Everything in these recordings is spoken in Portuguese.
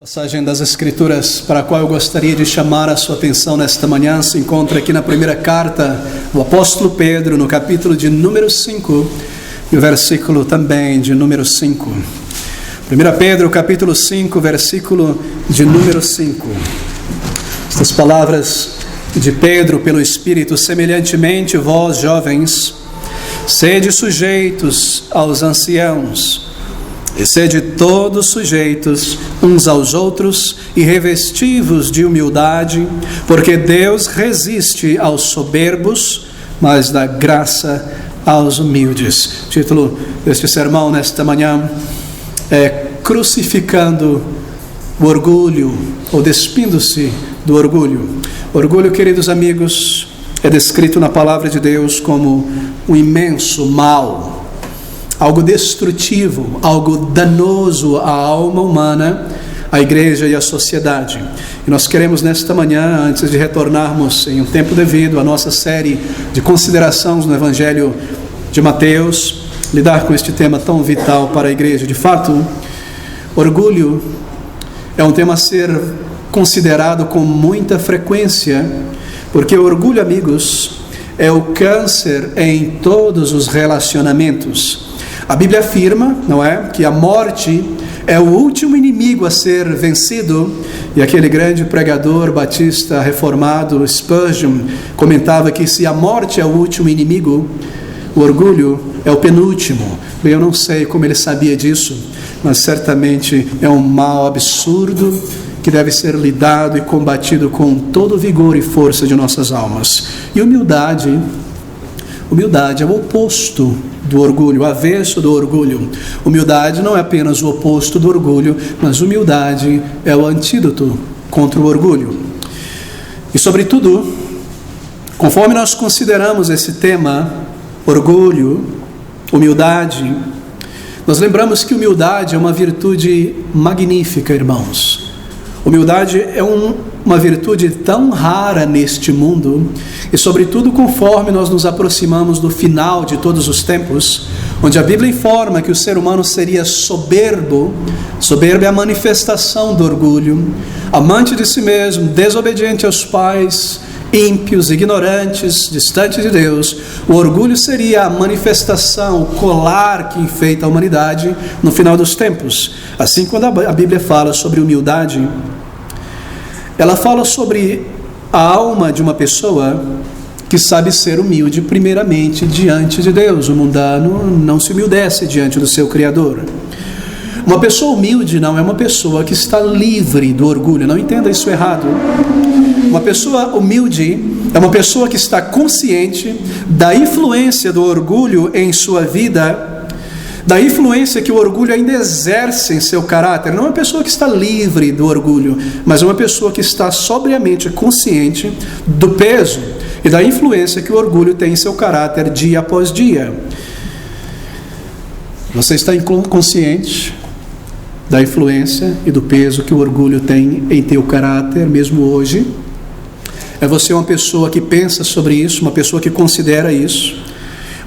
A passagem das Escrituras para a qual eu gostaria de chamar a sua atenção nesta manhã se encontra aqui na primeira carta do apóstolo Pedro, no capítulo de número 5, e o versículo também de número 5. 1 Pedro, capítulo 5, versículo de número 5. Estas palavras de Pedro pelo Espírito: semelhantemente vós, jovens, sede sujeitos aos anciãos, e sede todos sujeitos uns aos outros e revestivos de humildade, porque Deus resiste aos soberbos, mas dá graça aos humildes. O título deste sermão nesta manhã é Crucificando o Orgulho, ou Despindo-se do Orgulho. Orgulho, queridos amigos, é descrito na palavra de Deus como um imenso mal, algo destrutivo, algo danoso à alma humana, à igreja e à sociedade. E nós queremos nesta manhã, antes de retornarmos em um tempo devido à nossa série de considerações no Evangelho de Mateus, lidar com este tema tão vital para a igreja. De fato, orgulho é um tema a ser considerado com muita frequência, porque orgulho, amigos, é o câncer em todos os relacionamentos. A Bíblia afirma, não é, que a morte é o último inimigo a ser vencido, e aquele grande pregador batista reformado, Spurgeon, comentava que se a morte é o último inimigo, o orgulho é o penúltimo. Bem, eu não sei como ele sabia disso, mas certamente é um mal absurdo que deve ser lidado e combatido com todo o vigor e força de nossas almas. E humildade é o oposto do orgulho, o avesso do orgulho. Humildade não é apenas o oposto do orgulho, mas humildade é o antídoto contra o orgulho. E sobretudo, conforme nós consideramos esse tema, orgulho, humildade, nós lembramos que humildade é uma virtude magnífica, irmãos. Humildade é uma virtude tão rara neste mundo, e sobretudo conforme nós nos aproximamos do final de todos os tempos, onde a Bíblia informa que o ser humano seria soberbo. Soberbo é a manifestação do orgulho, amante de si mesmo, desobediente aos pais, ímpios, ignorantes, distantes de Deus. O orgulho seria a manifestação, o colar que enfeita a humanidade no final dos tempos. Assim, quando a Bíblia fala sobre humildade, ela fala sobre a alma de uma pessoa que sabe ser humilde primeiramente diante de Deus. O mundano não se humildece diante do seu Criador. Uma pessoa humilde não é uma pessoa que está livre do orgulho, não entenda isso errado. Uma pessoa humilde é uma pessoa que está consciente da influência do orgulho em sua vida, da influência que o orgulho ainda exerce em seu caráter. Não é uma pessoa que está livre do orgulho, mas é uma pessoa que está sobriamente consciente do peso e da influência que o orgulho tem em seu caráter dia após dia. Você está consciente da influência e do peso que o orgulho tem em teu caráter, mesmo hoje? É você uma pessoa que pensa sobre isso, uma pessoa que considera isso,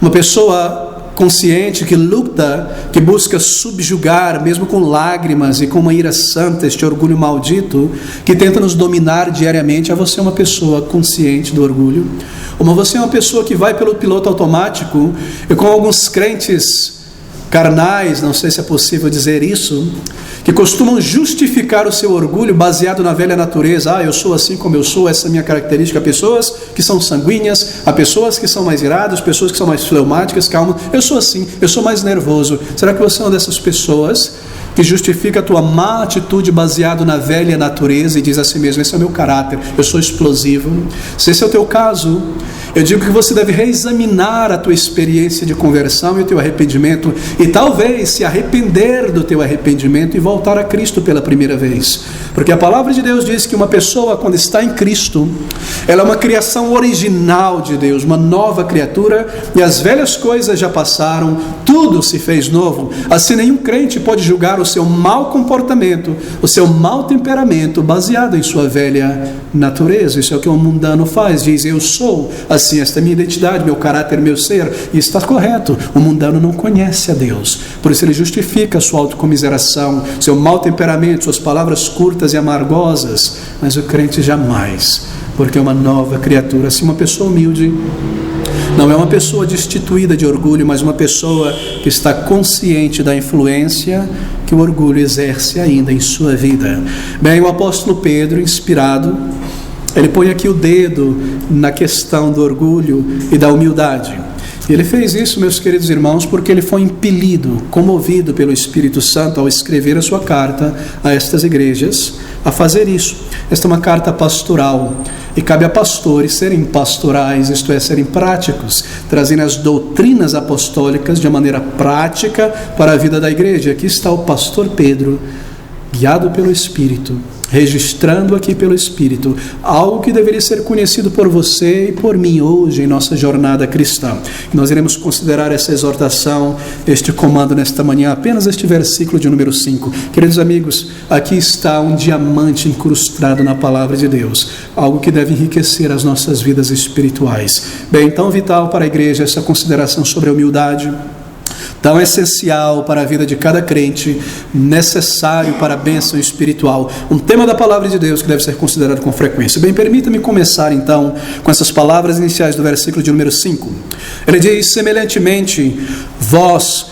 uma pessoa consciente que luta, que busca subjugar, mesmo com lágrimas e com uma ira santa, este orgulho maldito que tenta nos dominar diariamente? É você uma pessoa consciente do orgulho? Ou você é uma pessoa que vai pelo piloto automático e, com alguns crentes carnais, não sei se é possível dizer isso, que costumam justificar o seu orgulho baseado na velha natureza? Eu sou assim como eu sou, essa é a minha característica. Há pessoas que são sanguíneas, há pessoas que são mais iradas, pessoas que são mais fleumáticas, calmas. Eu sou assim, eu sou mais nervoso. Será que você é uma dessas pessoas que justifica a tua má atitude baseado na velha natureza e diz a si mesmo: esse é o meu caráter, eu sou explosivo? Se esse é o teu caso, eu digo que você deve reexaminar a tua experiência de conversão e o teu arrependimento, e talvez se arrepender do teu arrependimento e voltar a Cristo pela primeira vez. Porque a palavra de Deus diz que uma pessoa, quando está em Cristo, ela é uma criação original de Deus, uma nova criatura, e as velhas coisas já passaram, tudo se fez novo. Assim, nenhum crente pode julgar o seu mau comportamento, o seu mau temperamento, baseado em sua velha natureza. Isso é o que o mundano faz, diz: eu sou assim, esta é minha identidade, meu caráter, meu ser, e está correto. O mundano não conhece a Deus, por isso ele justifica a sua autocomiseração, seu mau temperamento, suas palavras curtas e amargosas. Mas o crente jamais, porque é uma nova criatura. Assim, uma pessoa humilde não é uma pessoa destituída de orgulho, mas uma pessoa que está consciente da influência que o orgulho exerce ainda em sua vida. Bem, o apóstolo Pedro, inspirado, ele põe aqui o dedo na questão do orgulho e da humildade. E ele fez isso, meus queridos irmãos, porque ele foi impelido, comovido pelo Espírito Santo ao escrever a sua carta a estas igrejas, a fazer isso. Esta é uma carta pastoral, e cabe a pastores serem pastorais, isto é, serem práticos, trazendo as doutrinas apostólicas de maneira prática para a vida da igreja. Aqui está o pastor Pedro, guiado pelo Espírito, registrando aqui pelo Espírito algo que deveria ser conhecido por você e por mim hoje em nossa jornada cristã. Nós iremos considerar essa exortação, este comando nesta manhã, apenas este versículo de número 5. Queridos amigos, aqui está um diamante incrustado na palavra de Deus, algo que deve enriquecer as nossas vidas espirituais. Bem, tão vital para a igreja essa consideração sobre a humildade, tão essencial para a vida de cada crente, necessário para a bênção espiritual, um tema da palavra de Deus que deve ser considerado com frequência. Bem, permita-me começar então com essas palavras iniciais do versículo de número 5. Ele diz: semelhantemente, vós,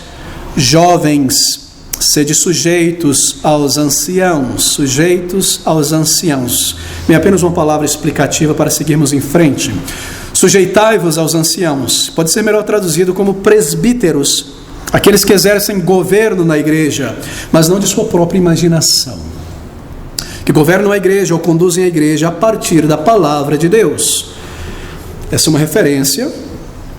jovens, sede sujeitos aos anciãos. Sujeitos aos anciãos. Bem, apenas uma palavra explicativa para seguirmos em frente. Sujeitai-vos aos anciãos. Pode ser melhor traduzido como presbíteros, aqueles que exercem governo na igreja, mas não de sua própria imaginação, que governam a igreja ou conduzem a igreja a partir da palavra de Deus. Essa é uma referência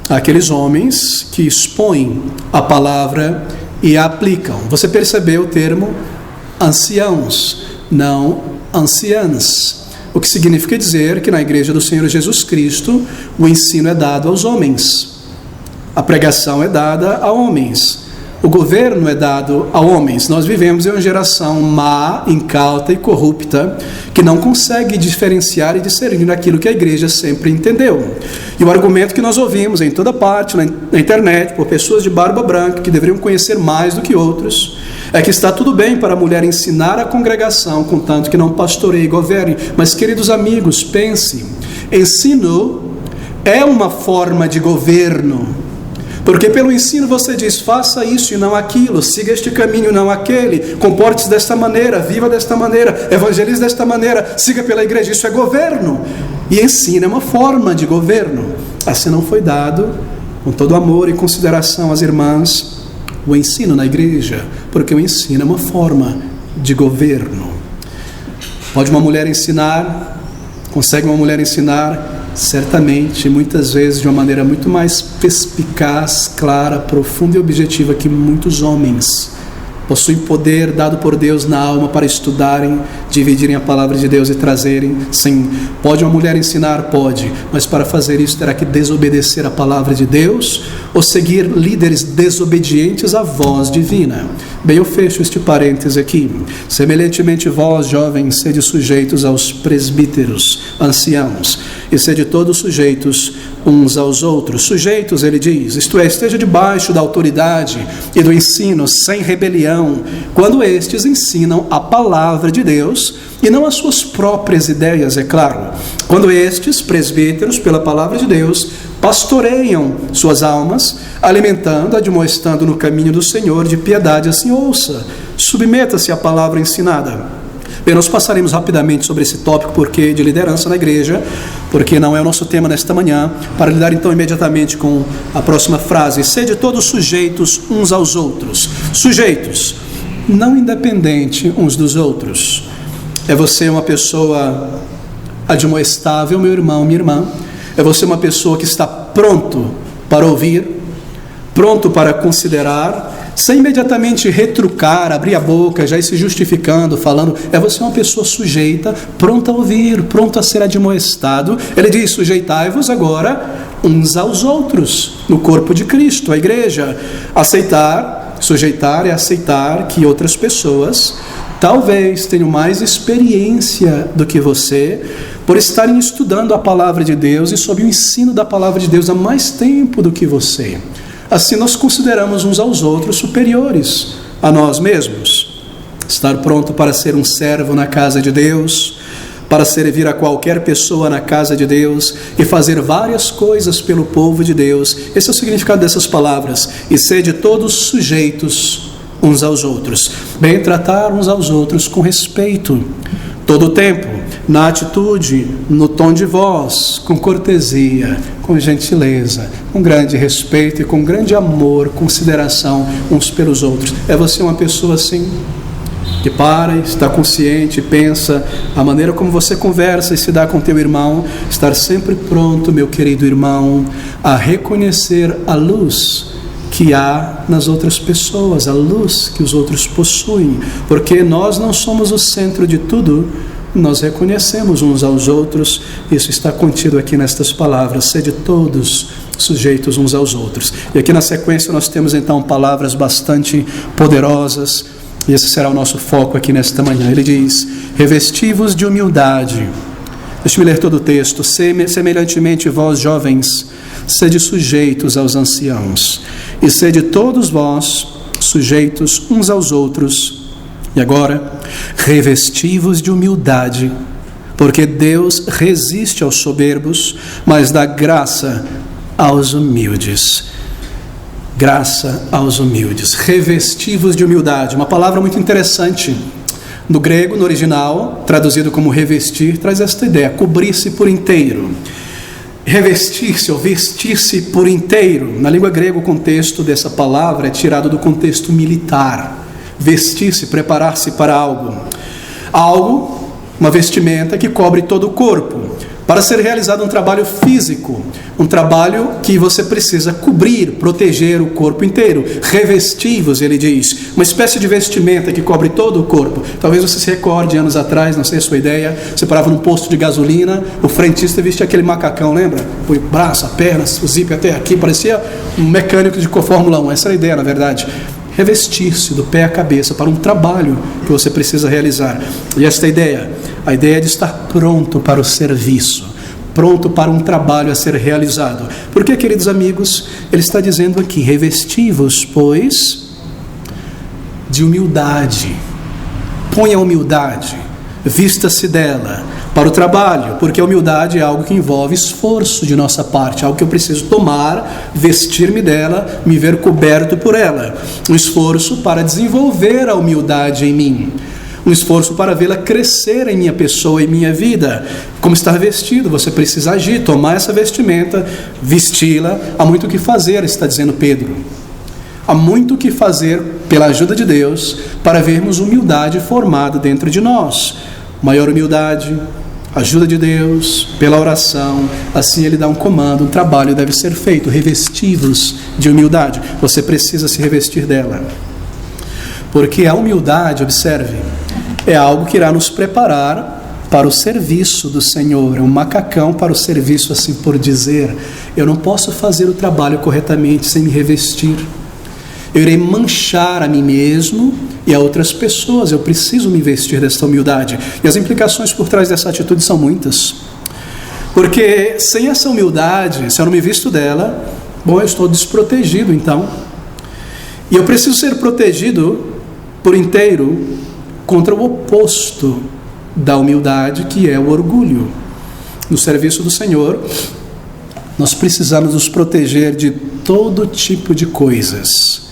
àqueles homens que expõem a palavra e a aplicam. Você percebeu o termo anciãos, não anciãs, o que significa dizer que na igreja do Senhor Jesus Cristo o ensino é dado aos homens. A pregação é dada a homens, o governo é dado a homens. Nós vivemos em uma geração má, incauta e corrupta, que não consegue diferenciar e discernir naquilo que a igreja sempre entendeu. E o argumento que nós ouvimos em toda parte, na internet, por pessoas de barba branca, que deveriam conhecer mais do que outros, é que está tudo bem para a mulher ensinar a congregação, contanto que não pastoreie e governe. Mas, queridos amigos, pense, ensino é uma forma de governo, porque pelo ensino você diz: faça isso e não aquilo, siga este caminho e não aquele, comporte-se desta maneira, viva desta maneira, evangelize desta maneira, siga pela igreja. Isso é governo, e ensino é uma forma de governo. Assim não foi dado, com todo amor e consideração às irmãs, o ensino na igreja, porque o ensino é uma forma de governo. Pode uma mulher ensinar? Consegue uma mulher ensinar? Certamente, muitas vezes de uma maneira muito mais perspicaz, clara, profunda e objetiva que muitos homens. Possuem poder dado por Deus na alma para estudarem, dividirem a palavra de Deus e trazerem. Sim, pode uma mulher ensinar? Pode, mas para fazer isso terá que desobedecer a palavra de Deus ou seguir líderes desobedientes à voz divina. Bem, eu fecho este parêntese aqui. Semelhantemente, vós, jovens, sede sujeitos aos presbíteros, anciãos, e sede todos sujeitos uns aos outros. Sujeitos, ele diz, isto é, esteja debaixo da autoridade e do ensino, sem rebelião, quando estes ensinam a palavra de Deus e não as suas próprias ideias, é claro. Quando estes presbíteros, pela palavra de Deus, pastoreiam suas almas, alimentando, admoestando no caminho do Senhor de piedade. Assim ouça, submeta-se à palavra ensinada. Bem, nós passaremos rapidamente sobre esse tópico porque de liderança na igreja, porque não é o nosso tema nesta manhã, para lidar então imediatamente com a próxima frase: sede todos sujeitos uns aos outros. Sujeitos, não independente uns dos outros. É você uma pessoa admoestável, meu irmão, minha irmã? É você uma pessoa que está pronto para ouvir, pronto para considerar, sem imediatamente retrucar, abrir a boca, já ir se justificando, falando, você é uma pessoa sujeita, pronta a ouvir, pronta a ser admoestado. Ele diz, sujeitai-vos agora uns aos outros, no corpo de Cristo, a igreja. Sujeitar é aceitar que outras pessoas talvez tenham mais experiência do que você, por estarem estudando a palavra de Deus e sob o ensino da palavra de Deus há mais tempo do que você. Assim nós consideramos uns aos outros superiores a nós mesmos. Estar pronto para ser um servo na casa de Deus, para servir a qualquer pessoa na casa de Deus e fazer várias coisas pelo povo de Deus. Esse é o significado dessas palavras. E sede todos sujeitos uns aos outros. Bem tratar uns aos outros com respeito, todo o tempo, na atitude, no tom de voz, com cortesia, com gentileza, com grande respeito e com grande amor, consideração uns pelos outros. É você uma pessoa assim? Que para, está consciente, pensa, a maneira como você conversa e se dá com teu irmão, estar sempre pronto, meu querido irmão, a reconhecer a luz que há nas outras pessoas, a luz que os outros possuem, porque nós não somos o centro de tudo, nós reconhecemos uns aos outros. Isso está contido aqui nestas palavras, sede todos sujeitos uns aos outros. E aqui na sequência nós temos então palavras bastante poderosas, e esse será o nosso foco aqui nesta manhã. Ele diz, revesti-vos de humildade. Deixe-me ler todo o texto. Semelhantemente vós, jovens, sede sujeitos aos anciãos, e sede todos vós sujeitos uns aos outros. E agora, revesti-vos de humildade, porque Deus resiste aos soberbos, mas dá graça aos humildes. Graça aos humildes. Revesti-vos de humildade, uma palavra muito interessante. No grego, no original, traduzido como revestir, traz esta ideia, cobrir-se por inteiro. Revestir-se ou vestir-se por inteiro. Na língua grega, o contexto dessa palavra é tirado do contexto militar. Vestir-se, preparar-se para algo. Algo, uma vestimenta que cobre todo o corpo. Para ser realizado um trabalho físico, um trabalho que você precisa cobrir, proteger o corpo inteiro. Revesti-vos, ele diz, uma espécie de vestimenta que cobre todo o corpo. Talvez você se recorde, anos atrás, não sei a sua ideia, você parava num posto de gasolina, o frentista vestia aquele macacão, lembra? O braço, a perna, o zíper até aqui, parecia um mecânico de Fórmula 1, essa era a ideia, na verdade. Revestir-se do pé à cabeça para um trabalho que você precisa realizar. E esta ideia, a ideia de estar pronto para o serviço, pronto para um trabalho a ser realizado. Porque, queridos amigos, ele está dizendo aqui, revesti-vos, pois, de humildade. Ponha a humildade, vista-se dela para o trabalho, porque a humildade é algo que envolve esforço de nossa parte, algo que eu preciso tomar, vestir-me dela, me ver coberto por ela. Um esforço para desenvolver a humildade em mim. Um esforço para vê-la crescer em minha pessoa, em minha vida. Como estar vestido, você precisa agir, tomar essa vestimenta, vesti-la. Há muito o que fazer, está dizendo Pedro. Há muito o que fazer, pela ajuda de Deus, para vermos humildade formada dentro de nós. Maior humildade, ajuda de Deus, pela oração, assim Ele dá um comando, um trabalho deve ser feito, revesti-vos de humildade. Você precisa se revestir dela. Porque a humildade, observe, é algo que irá nos preparar para o serviço do Senhor, é um macacão para o serviço, assim por dizer. Eu não posso fazer o trabalho corretamente sem me revestir. Eu irei manchar a mim mesmo e a outras pessoas. Eu preciso me vestir desta humildade. E as implicações por trás dessa atitude são muitas. Porque sem essa humildade, se eu não me visto dela, eu estou desprotegido então. E eu preciso ser protegido por inteiro contra o oposto da humildade, que é o orgulho. No serviço do Senhor, nós precisamos nos proteger de todo tipo de coisas.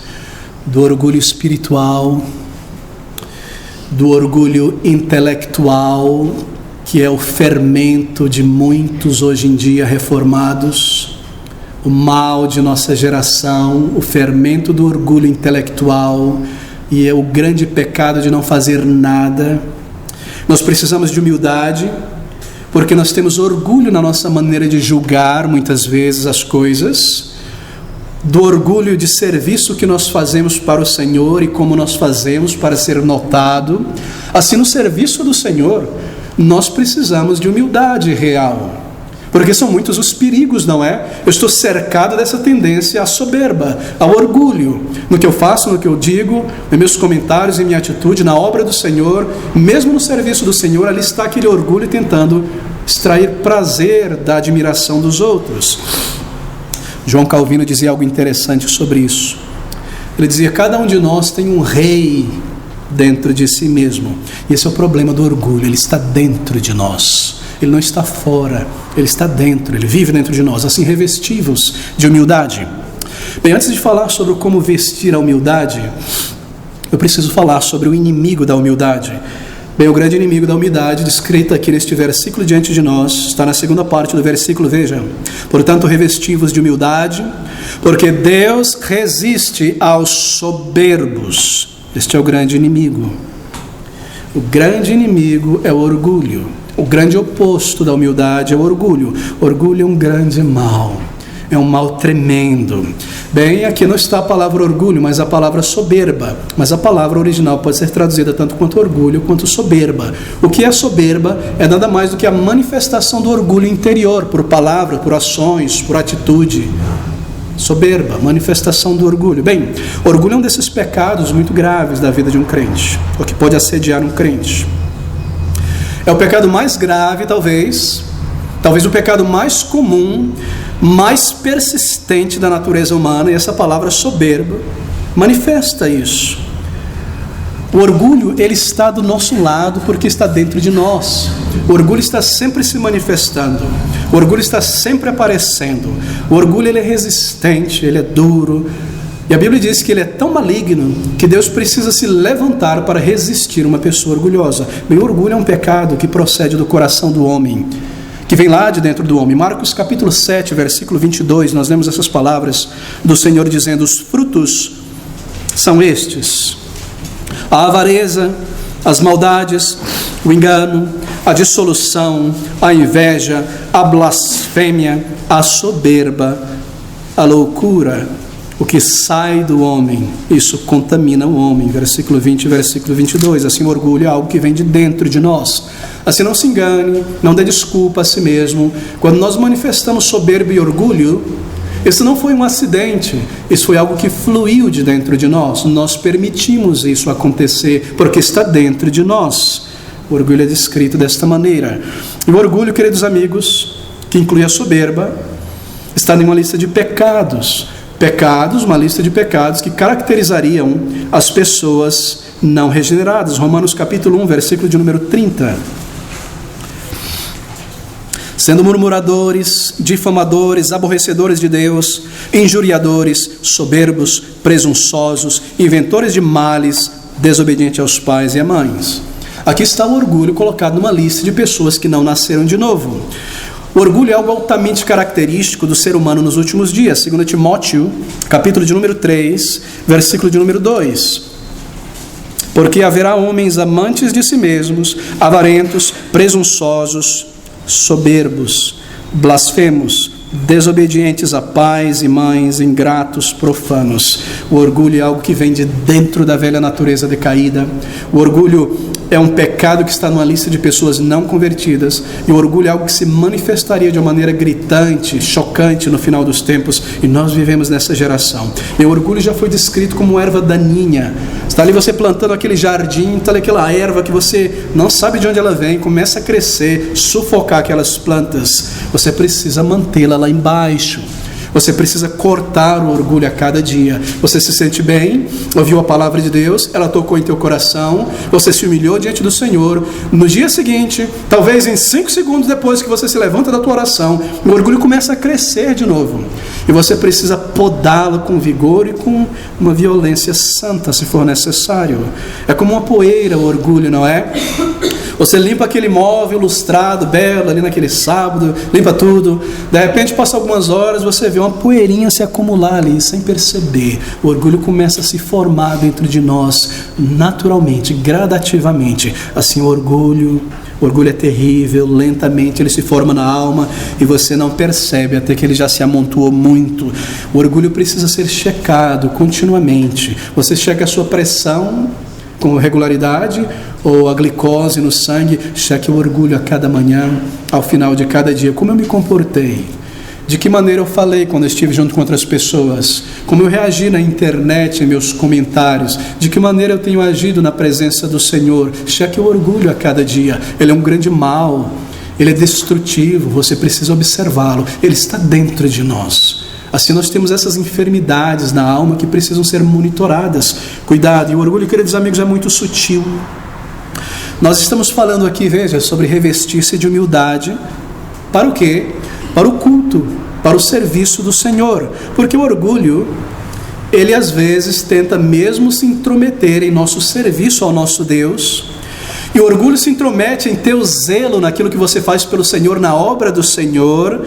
Do orgulho espiritual, do orgulho intelectual, que é o fermento de muitos hoje em dia reformados, o mal de nossa geração, o fermento do orgulho intelectual, e é o grande pecado de não fazer nada. Nós precisamos de humildade, porque nós temos orgulho na nossa maneira de julgar muitas vezes as coisas. do orgulho de serviço que nós fazemos para o Senhor e como nós fazemos para ser notado, assim no serviço do Senhor, nós precisamos de humildade real. Porque são muitos os perigos, não é? Eu estou cercado dessa tendência à soberba, ao orgulho, no que eu faço, no que eu digo, em meus comentários, em minha atitude, na obra do Senhor, mesmo no serviço do Senhor, ali está aquele orgulho tentando extrair prazer da admiração dos outros. João Calvino dizia algo interessante sobre isso. Ele dizia: cada um de nós tem um rei dentro de si mesmo. E esse é o problema do orgulho, ele está dentro de nós. Ele não está fora, ele está dentro, ele vive dentro de nós. Assim, revestivos de humildade. Bem, antes de falar sobre como vestir a humildade, eu preciso falar sobre o inimigo da humildade. Bem, o grande inimigo da humildade, descrito aqui neste versículo diante de nós, está na segunda parte do versículo, veja. Portanto, revestivos de humildade, porque Deus resiste aos soberbos. Este é o grande inimigo. O grande inimigo é o orgulho. O grande oposto da humildade é o orgulho. Orgulho é um grande mal. É um mal tremendo. Bem, aqui não está a palavra orgulho, mas a palavra soberba. Mas a palavra original pode ser traduzida tanto quanto orgulho, quanto soberba. O que é soberba é nada mais do que a manifestação do orgulho interior, por palavra, por ações, por atitude. Soberba, manifestação do orgulho. Bem, orgulho é um desses pecados muito graves da vida de um crente, o que pode assediar um crente. É o pecado mais grave, talvez o pecado mais comum, mais persistente da natureza humana, e essa palavra soberba manifesta isso. O orgulho, ele está do nosso lado porque está dentro de nós. O orgulho está sempre se manifestando. O orgulho está sempre aparecendo. O orgulho, ele é resistente, ele é duro. E a Bíblia diz que ele é tão maligno que Deus precisa se levantar para resistir uma pessoa orgulhosa. Bem, o orgulho é um pecado que procede do coração do homem, que vem lá de dentro do homem. Marcos capítulo 7, versículo 22, nós lemos essas palavras do Senhor dizendo: os frutos são estes: a avareza, as maldades, o engano, a dissolução, a inveja, a blasfêmia, a soberba, a loucura. O que sai do homem, isso contamina o homem. Versículo 20 e versículo 22. Assim, o orgulho é algo que vem de dentro de nós. Assim, não se engane, não dê desculpa a si mesmo. Quando nós manifestamos soberba e orgulho, isso não foi um acidente, isso foi algo que fluiu de dentro de nós. Nós permitimos isso acontecer, porque está dentro de nós. O orgulho é descrito desta maneira. E o orgulho, queridos amigos, que inclui a soberba, está em uma lista de pecados. Uma lista de pecados que caracterizariam as pessoas não regeneradas. Romanos capítulo 1, versículo de número 30. Sendo murmuradores, difamadores, aborrecedores de Deus, injuriadores, soberbos, presunçosos, inventores de males, desobedientes aos pais e às mães. Aqui está o orgulho colocado numa lista de pessoas que não nasceram de novo. O orgulho é algo altamente característico do ser humano nos últimos dias. 2 Timóteo, capítulo de número 3, versículo de número 2. Porque haverá homens amantes de si mesmos, avarentos, presunçosos, soberbos, blasfemos, desobedientes a pais e mães, ingratos, profanos. O orgulho é algo que vem de dentro da velha natureza decaída. O orgulho é um pecado que está numa lista de pessoas não convertidas. E o orgulho é algo que se manifestaria de uma maneira gritante, chocante no final dos tempos. E nós vivemos nessa geração. E o orgulho já foi descrito como erva daninha. Está ali você plantando aquele jardim, está ali aquela erva que você não sabe de onde ela vem, começa a crescer, sufocar aquelas plantas. Você precisa mantê-la lá embaixo. Você precisa cortar o orgulho a cada dia. Você se sente bem, ouviu a palavra de Deus, ela tocou em teu coração, você se humilhou diante do Senhor. No dia seguinte, talvez em 5 segundos depois que você se levanta da tua oração, o orgulho começa a crescer de novo. E você precisa podá-lo com vigor e com uma violência santa, se for necessário. É como uma poeira o orgulho, não é? Você limpa aquele móvel lustrado, belo, ali naquele sábado, limpa tudo. De repente, passa algumas horas, você vê vê uma poeirinha se acumular ali, sem perceber. O orgulho começa a se formar dentro de nós, naturalmente, gradativamente. Assim, o orgulho é terrível, lentamente ele se forma na alma e você não percebe até que ele já se amontoou muito. O orgulho precisa ser checado continuamente. Você checa a sua pressão com regularidade, ou a glicose no sangue. Cheque o orgulho a cada manhã, ao final de cada dia. Como eu me comportei? De que maneira eu falei quando eu estive junto com outras pessoas? Como eu reagi na internet, em meus comentários? De que maneira eu tenho agido na presença do Senhor? Cheque o orgulho a cada dia. Ele é um grande mal, ele é destrutivo, você precisa observá-lo. Ele está dentro de nós. Assim nós temos essas enfermidades na alma que precisam ser monitoradas. Cuidado, e o orgulho, queridos amigos, é muito sutil. Nós estamos falando aqui, veja, sobre revestir-se de humildade. Para o quê? Para o culto, para o serviço do Senhor. Porque o orgulho, ele às vezes tenta mesmo se intrometer em nosso serviço ao nosso Deus. E o orgulho se intromete em teu zelo naquilo que você faz pelo Senhor, na obra do Senhor.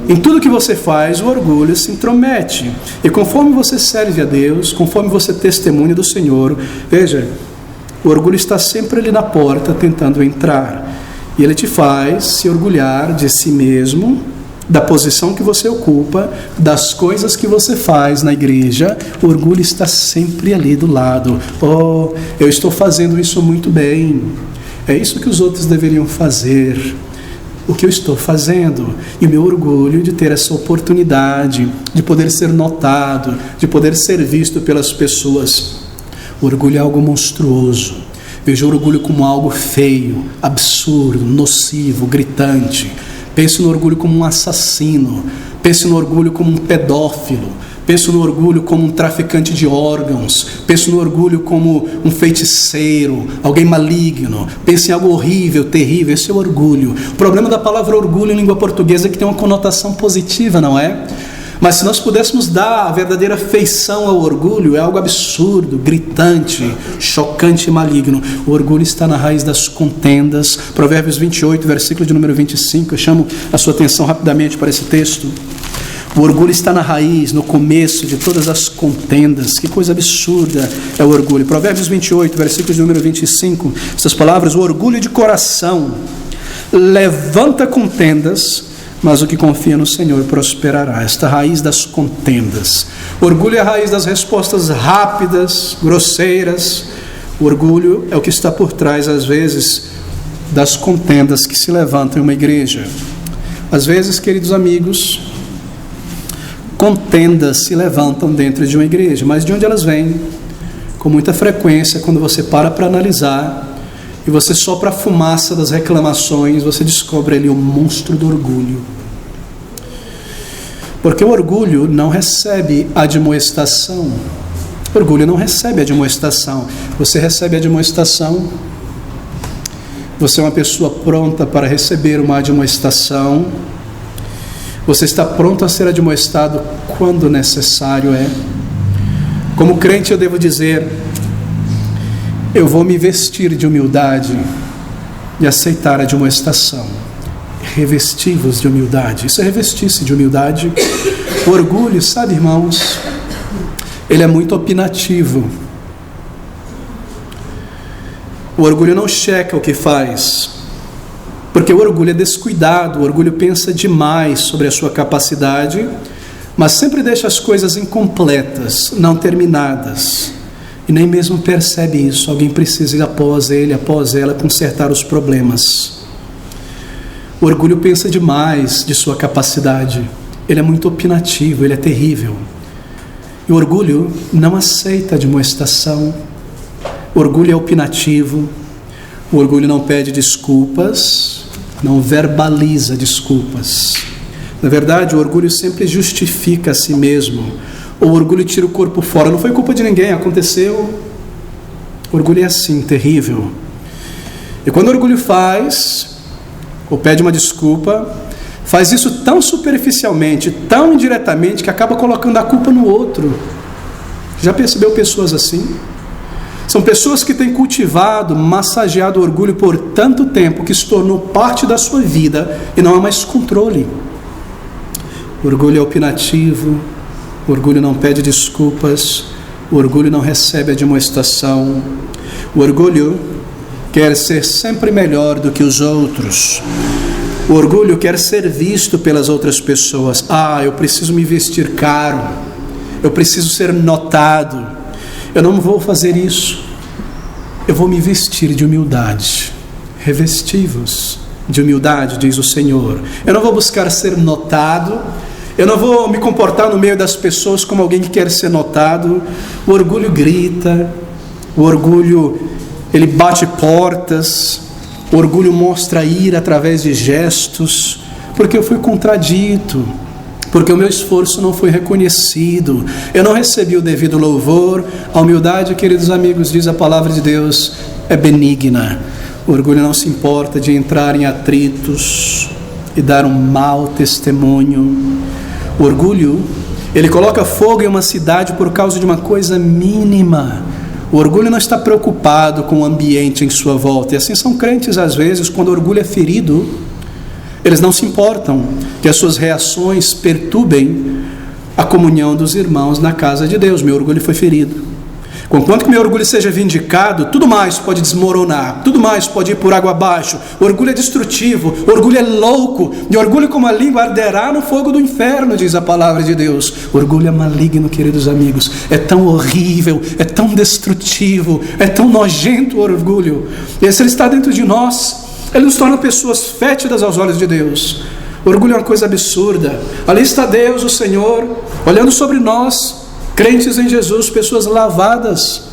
Em tudo que você faz, o orgulho se intromete. E conforme você serve a Deus, conforme você testemunha do Senhor, veja, o orgulho está sempre ali na porta tentando entrar. E ele te faz se orgulhar de si mesmo, da posição que você ocupa, das coisas que você faz na igreja. O orgulho está sempre ali do lado. Oh, eu estou fazendo isso muito bem. É isso que os outros deveriam fazer. O que eu estou fazendo, e o meu orgulho de ter essa oportunidade, de poder ser notado, de poder ser visto pelas pessoas. O orgulho é algo monstruoso. Veja o orgulho como algo feio, absurdo, nocivo, gritante. Pense no orgulho como um assassino. Pense no orgulho como um pedófilo. Pense no orgulho como um traficante de órgãos. Pense no orgulho como um feiticeiro, alguém maligno. Pense em algo horrível, terrível. Esse é o orgulho. O problema da palavra orgulho em língua portuguesa é que tem uma conotação positiva, não é? Mas se nós pudéssemos dar a verdadeira feição ao orgulho, é algo absurdo, gritante, chocante e maligno. O orgulho está na raiz das contendas. Provérbios 28, versículo de número 25. Eu chamo a sua atenção rapidamente para esse texto. O orgulho está na raiz, no começo de todas as contendas. Que coisa absurda é o orgulho. Provérbios 28, versículo de número 25. Essas palavras: o orgulho de coração levanta contendas, mas o que confia no Senhor prosperará. Esta raiz das contendas. O orgulho é a raiz das respostas rápidas, grosseiras. O orgulho é o que está por trás, às vezes, das contendas que se levantam em uma igreja. Às vezes, queridos amigos, contendas se levantam dentro de uma igreja, mas de onde elas vêm? Com muita frequência, quando você para analisar e você sopra a fumaça das reclamações, você descobre ali o monstro do orgulho. Porque o orgulho não recebe admoestação. O orgulho não recebe admoestação. Você recebe admoestação. Você é uma pessoa pronta para receber uma admoestação. Você está pronto a ser admoestado quando necessário é. Como crente eu devo dizer: eu vou me vestir de humildade e aceitar a admoestação. Revesti-vos de humildade. Isso é revestir-se de humildade. O orgulho, sabe, irmãos, ele é muito opinativo. O orgulho não checa o que faz, porque o orgulho é descuidado. O orgulho pensa demais sobre a sua capacidade, mas sempre deixa as coisas incompletas, não terminadas. E nem mesmo percebe isso. Alguém precisa ir após ele, após ela, consertar os problemas. O orgulho pensa demais de sua capacidade. Ele é muito opinativo, ele é terrível. E o orgulho não aceita admoestação. O orgulho é opinativo. O orgulho não pede desculpas, não verbaliza desculpas. Na verdade, o orgulho sempre justifica a si mesmo. O orgulho tira o corpo fora. Não foi culpa de ninguém, aconteceu. O orgulho é assim, terrível. E quando o orgulho faz, ou pede uma desculpa, faz isso tão superficialmente, tão indiretamente, que acaba colocando a culpa no outro. Já percebeu pessoas assim? São pessoas que têm cultivado, massageado o orgulho por tanto tempo que se tornou parte da sua vida e não há mais controle. O orgulho é opinativo, o orgulho não pede desculpas, o orgulho não recebe admoestação. O orgulho quer ser sempre melhor do que os outros. O orgulho quer ser visto pelas outras pessoas. Eu preciso me vestir caro, eu preciso ser notado. Eu não vou fazer isso, eu vou me vestir de humildade. Revesti-vos de humildade, diz o Senhor. Eu não vou buscar ser notado, eu não vou me comportar no meio das pessoas como alguém que quer ser notado. O orgulho grita, o orgulho, ele bate portas, o orgulho mostra ira através de gestos, porque eu fui contradito, porque o meu esforço não foi reconhecido, eu não recebi o devido louvor. A humildade, queridos amigos, diz a palavra de Deus, é benigna. O orgulho não se importa de entrar em atritos e dar um mau testemunho. O orgulho, ele coloca fogo em uma cidade por causa de uma coisa mínima. O orgulho não está preocupado com o ambiente em sua volta. E assim são crentes às vezes, quando o orgulho é ferido, eles não se importam que as suas reações perturbem a comunhão dos irmãos na casa de Deus. Meu orgulho foi ferido. Conquanto que meu orgulho seja vindicado, tudo mais pode desmoronar, tudo mais pode ir por água abaixo. O orgulho é destrutivo, o orgulho é louco, e orgulho como a língua arderá no fogo do inferno, diz a palavra de Deus. O orgulho é maligno, queridos amigos, é tão horrível, é tão destrutivo, é tão nojento o orgulho. E se ele está dentro de nós, ele nos torna pessoas fétidas aos olhos de Deus. O orgulho é uma coisa absurda. Ali está Deus, o Senhor, olhando sobre nós, crentes em Jesus, pessoas lavadas,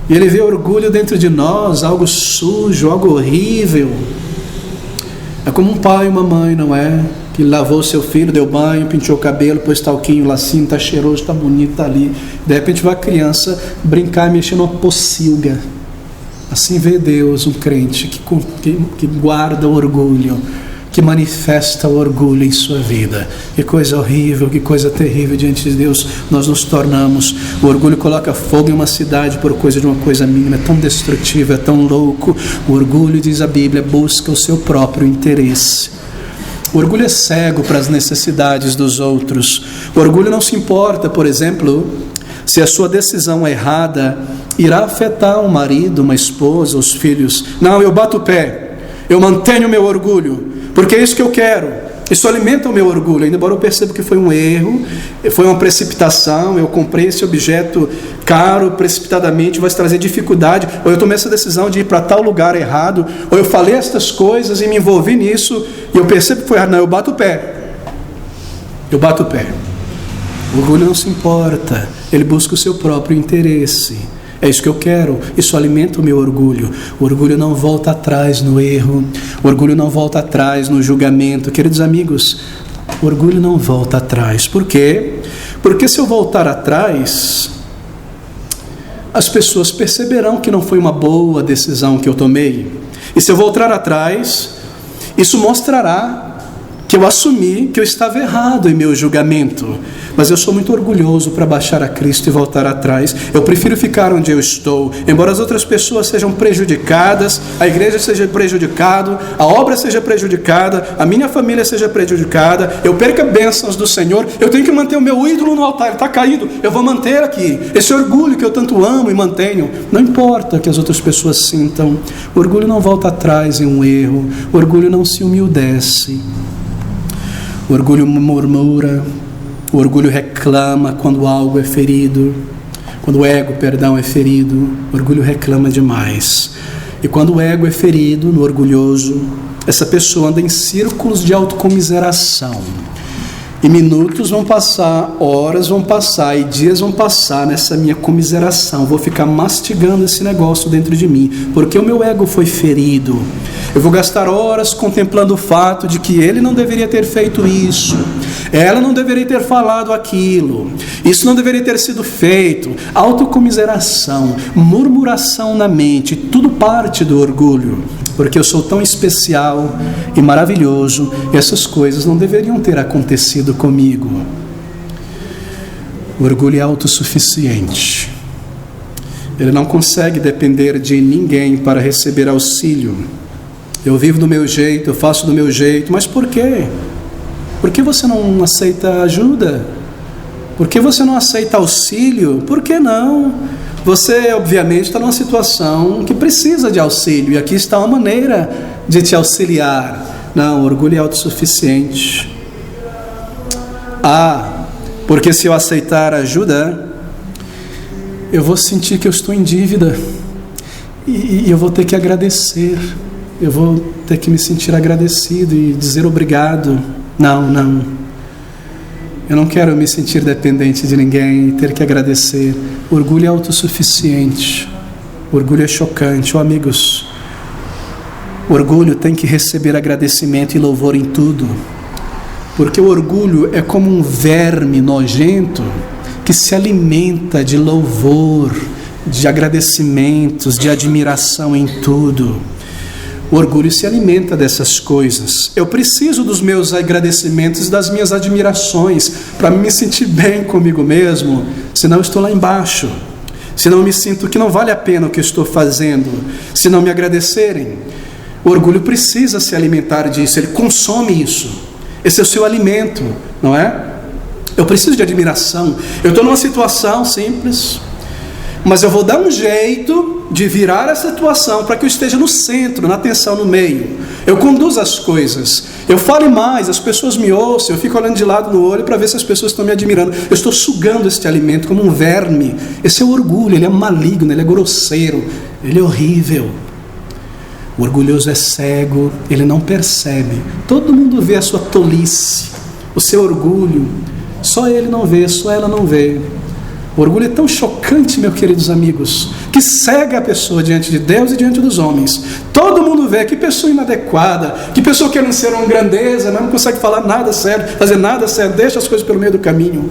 e Ele vê orgulho dentro de nós, algo sujo, algo horrível. É como um pai e uma mãe, não é? Que lavou seu filho, deu banho, pintou o cabelo, pôs talquinho, lacinho, está cheiroso, está bonito, está ali. De repente vai a criança brincar, mexer numa pocilga. Assim vê Deus, um crente que guarda o orgulho, que manifesta o orgulho em sua vida. Que coisa horrível, que coisa terrível diante de Deus nós nos tornamos. O orgulho coloca fogo em uma cidade por coisa de uma coisa mínima. É tão destrutivo, é tão louco. O orgulho, diz a Bíblia, busca o seu próprio interesse. O orgulho é cego para as necessidades dos outros. O orgulho não se importa, por exemplo, se a sua decisão errada irá afetar um marido, uma esposa, os filhos. Não, eu bato o pé, eu mantenho o meu orgulho, porque é isso que eu quero. Isso alimenta o meu orgulho, embora eu perceba que foi um erro, foi uma precipitação, eu comprei esse objeto caro, precipitadamente, vai trazer dificuldade, ou eu tomei essa decisão de ir para tal lugar errado, ou eu falei estas coisas e me envolvi nisso, e eu percebo que foi errado. Não, eu bato o pé. Eu bato o pé. O orgulho não se importa, ele busca o seu próprio interesse. É isso que eu quero, isso alimenta o meu orgulho. O orgulho não volta atrás no erro, o orgulho não volta atrás no julgamento. Queridos amigos, o orgulho não volta atrás. Por quê? Porque se eu voltar atrás, as pessoas perceberão que não foi uma boa decisão que eu tomei. E se eu voltar atrás, isso mostrará que eu assumi que eu estava errado em meu julgamento. Mas eu sou muito orgulhoso para baixar a Cristo e voltar atrás. Eu prefiro ficar onde eu estou. Embora as outras pessoas sejam prejudicadas, a igreja seja prejudicada, a obra seja prejudicada, a minha família seja prejudicada, eu perca bênçãos do Senhor, eu tenho que manter o meu ídolo no altar, ele está caído, eu vou manter aqui. Esse orgulho que eu tanto amo e mantenho, não importa que as outras pessoas sintam. O orgulho não volta atrás em um erro, o orgulho não se humildece. O orgulho murmura, o orgulho reclama quando algo é ferido, quando o ego, é ferido, o orgulho reclama demais. E quando o ego é ferido no orgulhoso, essa pessoa anda em círculos de autocomiseração. E minutos vão passar, horas vão passar e dias vão passar nessa minha comiseração. Vou ficar mastigando esse negócio dentro de mim, porque o meu ego foi ferido. Eu vou gastar horas contemplando o fato de que ele não deveria ter feito isso, ela não deveria ter falado aquilo, isso não deveria ter sido feito. Autocomiseração, murmuração na mente, tudo parte do orgulho. Porque eu sou tão especial e maravilhoso, e essas coisas não deveriam ter acontecido comigo. O orgulho é autossuficiente. Ele não consegue depender de ninguém para receber auxílio. Eu vivo do meu jeito, eu faço do meu jeito, mas por quê? Por que você não aceita ajuda? Por que você não aceita auxílio? Por que não? Você, obviamente, está numa situação que precisa de auxílio, e aqui está uma maneira de te auxiliar. Não, orgulho é autossuficiente. Porque se eu aceitar ajuda, eu vou sentir que eu estou em dívida, e eu vou ter que agradecer, eu vou ter que me sentir agradecido e dizer obrigado. Não. Eu não quero me sentir dependente de ninguém e ter que agradecer. Orgulho é autossuficiente. Orgulho é chocante. Amigos, orgulho tem que receber agradecimento e louvor em tudo. Porque o orgulho é como um verme nojento que se alimenta de louvor, de agradecimentos, de admiração em tudo. O orgulho se alimenta dessas coisas. Eu preciso dos meus agradecimentos, das minhas admirações, para me sentir bem comigo mesmo, senão eu estou lá embaixo. Senão eu me sinto que não vale a pena o que eu estou fazendo, se não me agradecerem. O orgulho precisa se alimentar disso, ele consome isso. Esse é o seu alimento, não é? Eu preciso de admiração. Eu estou numa situação simples, mas eu vou dar um jeito de virar essa situação para que eu esteja no centro, na atenção, no meio. Eu conduzo as coisas, eu falo mais, as pessoas me ouçam, eu fico olhando de lado no olho para ver se as pessoas estão me admirando. Eu estou sugando este alimento como um verme. Esse é o orgulho, ele é maligno, ele é grosseiro, ele é horrível. O orgulhoso é cego, ele não percebe. Todo mundo vê a sua tolice, o seu orgulho. Só ele não vê, só ela não vê. O orgulho é tão chocante, meus queridos amigos, que cega a pessoa diante de Deus e diante dos homens. Todo mundo vê, que pessoa inadequada, que pessoa querendo ser uma grandeza, não consegue falar nada sério, fazer nada sério, deixa as coisas pelo meio do caminho.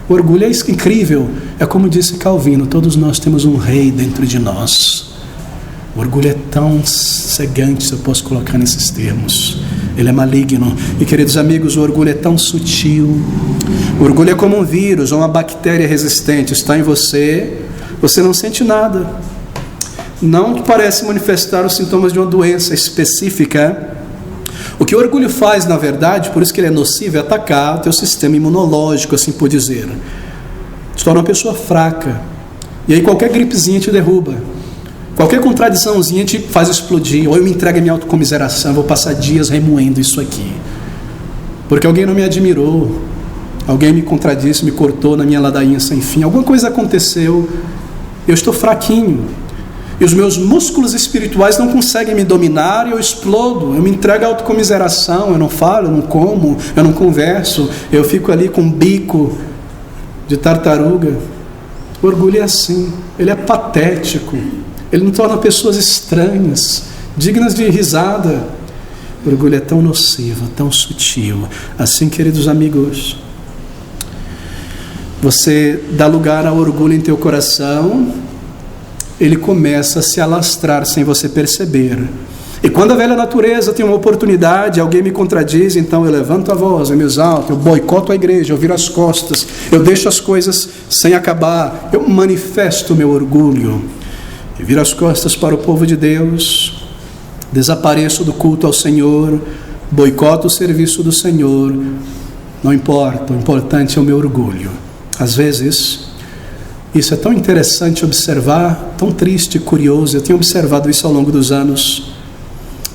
O orgulho é incrível. É como disse Calvino, todos nós temos um rei dentro de nós. O orgulho é tão cegante, se eu posso colocar nesses termos. Ele é maligno. E, queridos amigos, o orgulho é tão sutil. O orgulho é como um vírus ou uma bactéria resistente. Está em você, você não sente nada. Não parece manifestar os sintomas de uma doença específica. O que o orgulho faz, na verdade, por isso que ele é nocivo, é atacar o teu sistema imunológico, assim por dizer. Te torna uma pessoa fraca. E aí qualquer gripezinha te derruba. Qualquer contradiçãozinha te faz explodir. Ou eu me entrego à minha autocomiseração, vou passar dias remoendo isso aqui. Porque alguém não me admirou, alguém me contradisse, me cortou na minha ladainha sem fim. Alguma coisa aconteceu, eu estou fraquinho. E os meus músculos espirituais não conseguem me dominar e eu explodo. Eu me entrego à autocomiseração, eu não falo, eu não como, eu não converso. Eu fico ali com um bico de tartaruga. O orgulho é assim, ele é patético. Ele não torna pessoas estranhas, dignas de risada. O orgulho é tão nocivo, tão sutil. Assim, queridos amigos, você dá lugar ao orgulho em teu coração, ele começa a se alastrar sem você perceber. E quando a velha natureza tem uma oportunidade, alguém me contradiz, então eu levanto a voz, eu me exalto, eu boicoto a igreja, eu viro as costas, eu deixo as coisas sem acabar, eu manifesto o meu orgulho. Eu viro as costas para o povo de Deus, desapareço do culto ao Senhor, boicoto o serviço do Senhor. Não importa, o importante é o meu orgulho. Às vezes, isso é tão interessante observar, tão triste e curioso, eu tenho observado isso ao longo dos anos.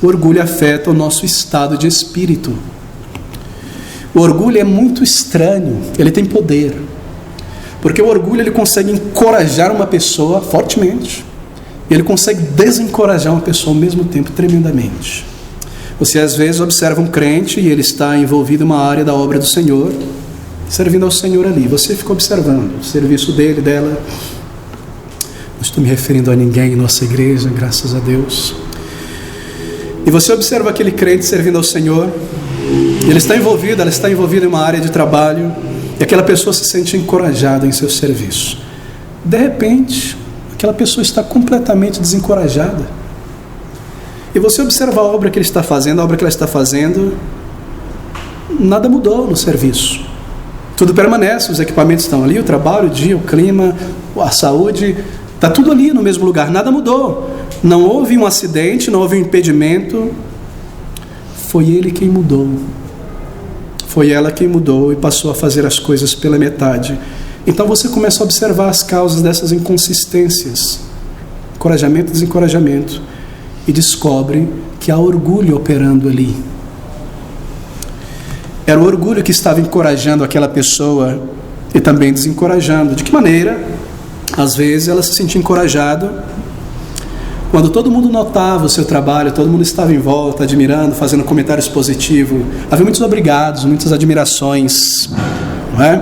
O orgulho afeta o nosso estado de espírito. O orgulho é muito estranho, ele tem poder. Porque o orgulho ele consegue encorajar uma pessoa fortemente. Ele consegue desencorajar uma pessoa ao mesmo tempo tremendamente. Você às vezes observa um crente e ele está envolvido em uma área da obra do Senhor, servindo ao Senhor ali. Você fica observando o serviço dele, dela. Não estou me referindo a ninguém em nossa igreja, graças a Deus. E você observa aquele crente servindo ao Senhor, ele está envolvido, ela está envolvida em uma área de trabalho, e aquela pessoa se sente encorajada em seu serviço. De repente, aquela pessoa está completamente desencorajada. E você observa a obra que ele está fazendo, a obra que ela está fazendo, nada mudou no serviço. Tudo permanece, os equipamentos estão ali, o trabalho, o dia, o clima, a saúde, está tudo ali no mesmo lugar, nada mudou. Não houve um acidente, não houve um impedimento. Foi ele quem mudou. Foi ela quem mudou e passou a fazer as coisas pela metade. Então você começa a observar as causas dessas inconsistências, encorajamento e desencorajamento, e descobre que há orgulho operando ali. Era o orgulho que estava encorajando aquela pessoa e também desencorajando. De que maneira? Às vezes ela se sentia encorajada quando todo mundo notava o seu trabalho, todo mundo estava em volta, admirando, fazendo comentários positivos. Havia muitos obrigados, muitas admirações, não é?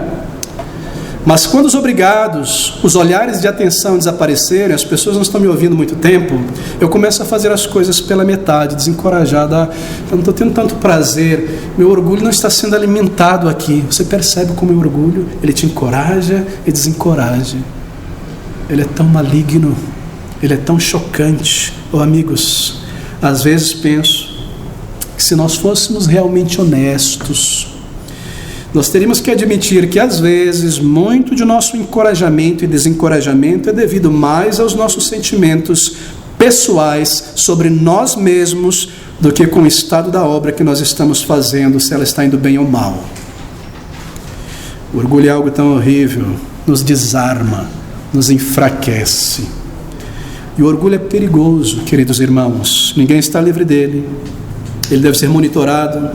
Mas quando os obrigados, os olhares de atenção desaparecerem, as pessoas não estão me ouvindo muito tempo, eu começo a fazer as coisas pela metade, desencorajado. Eu não estou tendo tanto prazer, meu orgulho não está sendo alimentado aqui. Você percebe como o orgulho, ele te encoraja e desencoraja. Ele é tão maligno, ele é tão chocante. Oh, amigos, às vezes penso que se nós fôssemos realmente honestos, nós teríamos que admitir que às vezes muito de nosso encorajamento e desencorajamento é devido mais aos nossos sentimentos pessoais sobre nós mesmos do que com o estado da obra que nós estamos fazendo, se ela está indo bem ou mal. O orgulho é algo tão horrível, nos desarma, nos enfraquece. E o orgulho é perigoso, queridos irmãos. Ninguém está livre dele. Ele deve ser monitorado.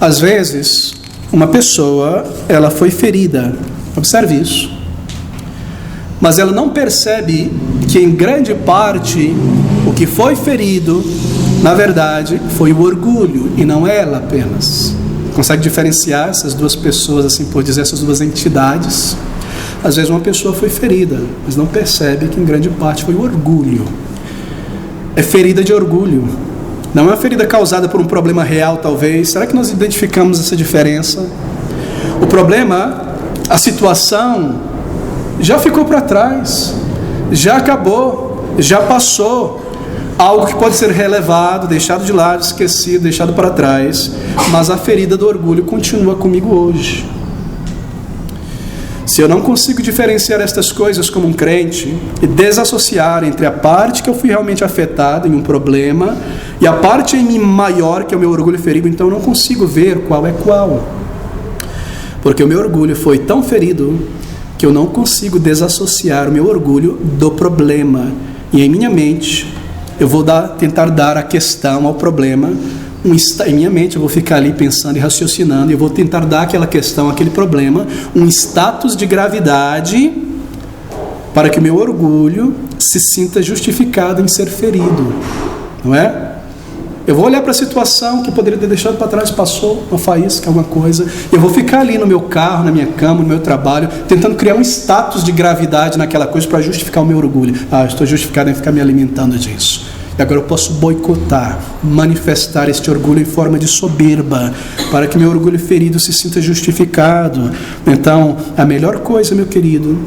Às vezes, uma pessoa, ela foi ferida. Observe isso. Mas ela não percebe que, em grande parte, o que foi ferido, na verdade, foi o orgulho, e não ela apenas. Consegue diferenciar essas duas pessoas, assim por dizer, essas duas entidades? Às vezes uma pessoa foi ferida, mas não percebe que em grande parte foi o orgulho. É ferida de orgulho. Não é uma ferida causada por um problema real, talvez. Será que nós identificamos essa diferença? O problema, a situação, já ficou para trás, já acabou, já passou. Algo que pode ser relevado, deixado de lado, esquecido, deixado para trás. Mas a ferida do orgulho continua comigo hoje. Se eu não consigo diferenciar estas coisas como um crente e desassociar entre a parte que eu fui realmente afetado em um problema e a parte em mim maior, que é o meu orgulho ferido, então eu não consigo ver qual é qual. Porque o meu orgulho foi tão ferido que eu não consigo desassociar o meu orgulho do problema. E em minha mente, eu vou tentar dar a questão ao problema. Em minha mente eu vou ficar ali pensando e raciocinando, e eu vou tentar dar àquela questão, àquele problema, um status de gravidade para que o meu orgulho se sinta justificado em ser ferido, não é? Eu vou olhar para a situação que poderia ter deixado para trás, passou uma faísca, alguma coisa, e eu vou ficar ali no meu carro, na minha cama, no meu trabalho, tentando criar um status de gravidade naquela coisa para justificar o meu orgulho. Eu estou justificado em ficar me alimentando disso. E agora eu posso boicotar, manifestar este orgulho em forma de soberba, para que meu orgulho ferido se sinta justificado. Então, a melhor coisa, meu querido,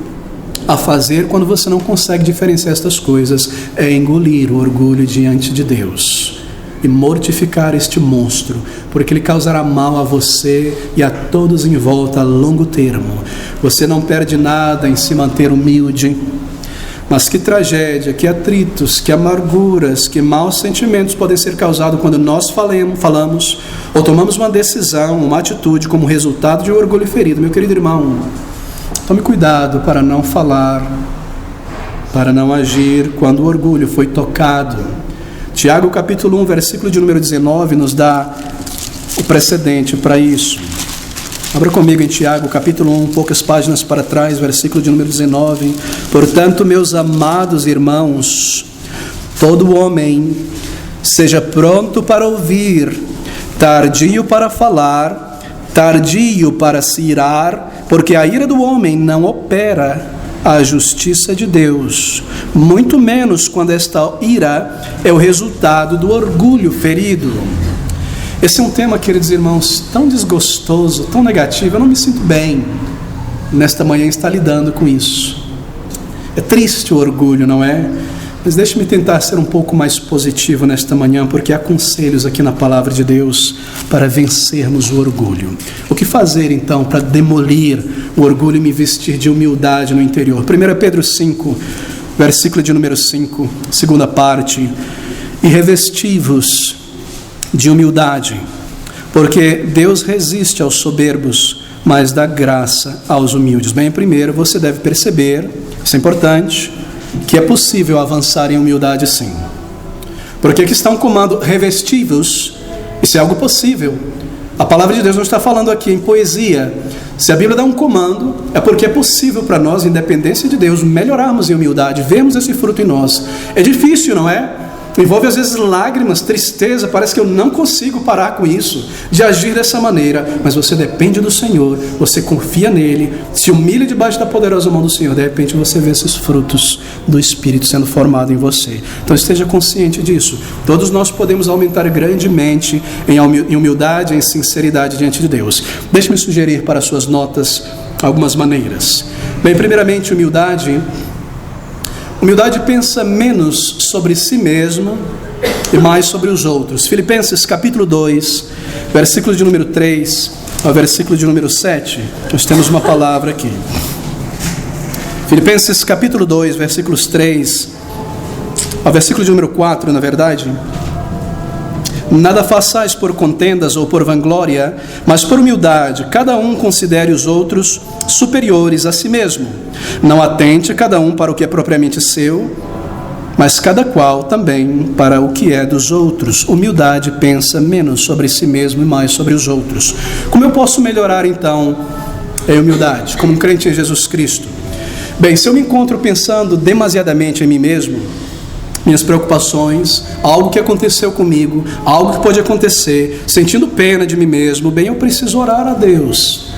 a fazer quando você não consegue diferenciar estas coisas, é engolir o orgulho diante de Deus e mortificar este monstro, porque ele causará mal a você e a todos em volta a longo termo. Você não perde nada em se manter humilde. Mas que tragédia, que atritos, que amarguras, que maus sentimentos podem ser causados quando nós falamos ou tomamos uma decisão, uma atitude como resultado de um orgulho ferido. Meu querido irmão, tome cuidado para não falar, para não agir quando o orgulho foi tocado. Tiago capítulo 1, versículo de número 19 nos dá o precedente para isso. Abra comigo em Tiago, capítulo 1, poucas páginas para trás, versículo de número 19. Portanto, meus amados irmãos, todo homem seja pronto para ouvir, tardio para falar, tardio para se irar, porque a ira do homem não opera a justiça de Deus, muito menos quando esta ira é o resultado do orgulho ferido. Esse é um tema, queridos irmãos, tão desgostoso, tão negativo. Eu não me sinto bem nesta manhã estar lidando com isso. É triste o orgulho, não é? Mas deixe-me tentar ser um pouco mais positivo nesta manhã, porque há conselhos aqui na palavra de Deus para vencermos o orgulho. O que fazer então para demolir o orgulho e me vestir de humildade no interior? 1 Pedro 5, versículo de número 5, segunda parte. E revesti-vos de humildade, Porque Deus resiste aos soberbos, mas dá graça aos humildes. Bem, primeiro você deve perceber, isso é importante, que é possível avançar em humildade sim. Porque aqui está um comando: revesti-vos. Isso é algo possível. A palavra de Deus não está falando aqui em poesia. Se a Bíblia dá um comando, é porque é possível para nós, independência de Deus, melhorarmos em humildade, vermos esse fruto em nós. É difícil, não é? Envolve às vezes lágrimas, tristeza, parece que eu não consigo parar com isso, de agir dessa maneira, mas você depende do Senhor, você confia nele, se humilha debaixo da poderosa mão do Senhor, de repente você vê esses frutos do Espírito sendo formado em você. Então esteja consciente disso. Todos nós podemos aumentar grandemente em humildade, em sinceridade diante de Deus. Deixe-me sugerir para as suas notas algumas maneiras. Bem, primeiramente, humildade pensa menos sobre si mesmo e mais sobre os outros. Filipenses capítulo 2, versículo de número 3 ao versículo de número 7, nós temos uma palavra aqui. Filipenses capítulo 2, versículos 3 ao versículo de número 4, na verdade. Nada façais por contendas ou por vanglória, mas por humildade, cada um considere os outros superiores a si mesmo. Não atente cada um para o que é propriamente seu, mas cada qual também para o que é dos outros. Humildade pensa menos sobre si mesmo e mais sobre os outros. Como eu posso melhorar então em humildade, como um crente em Jesus Cristo? Bem, se eu me encontro pensando demasiadamente em mim mesmo, minhas preocupações, algo que aconteceu comigo, algo que pode acontecer, sentindo pena de mim mesmo, bem, eu preciso orar a Deus.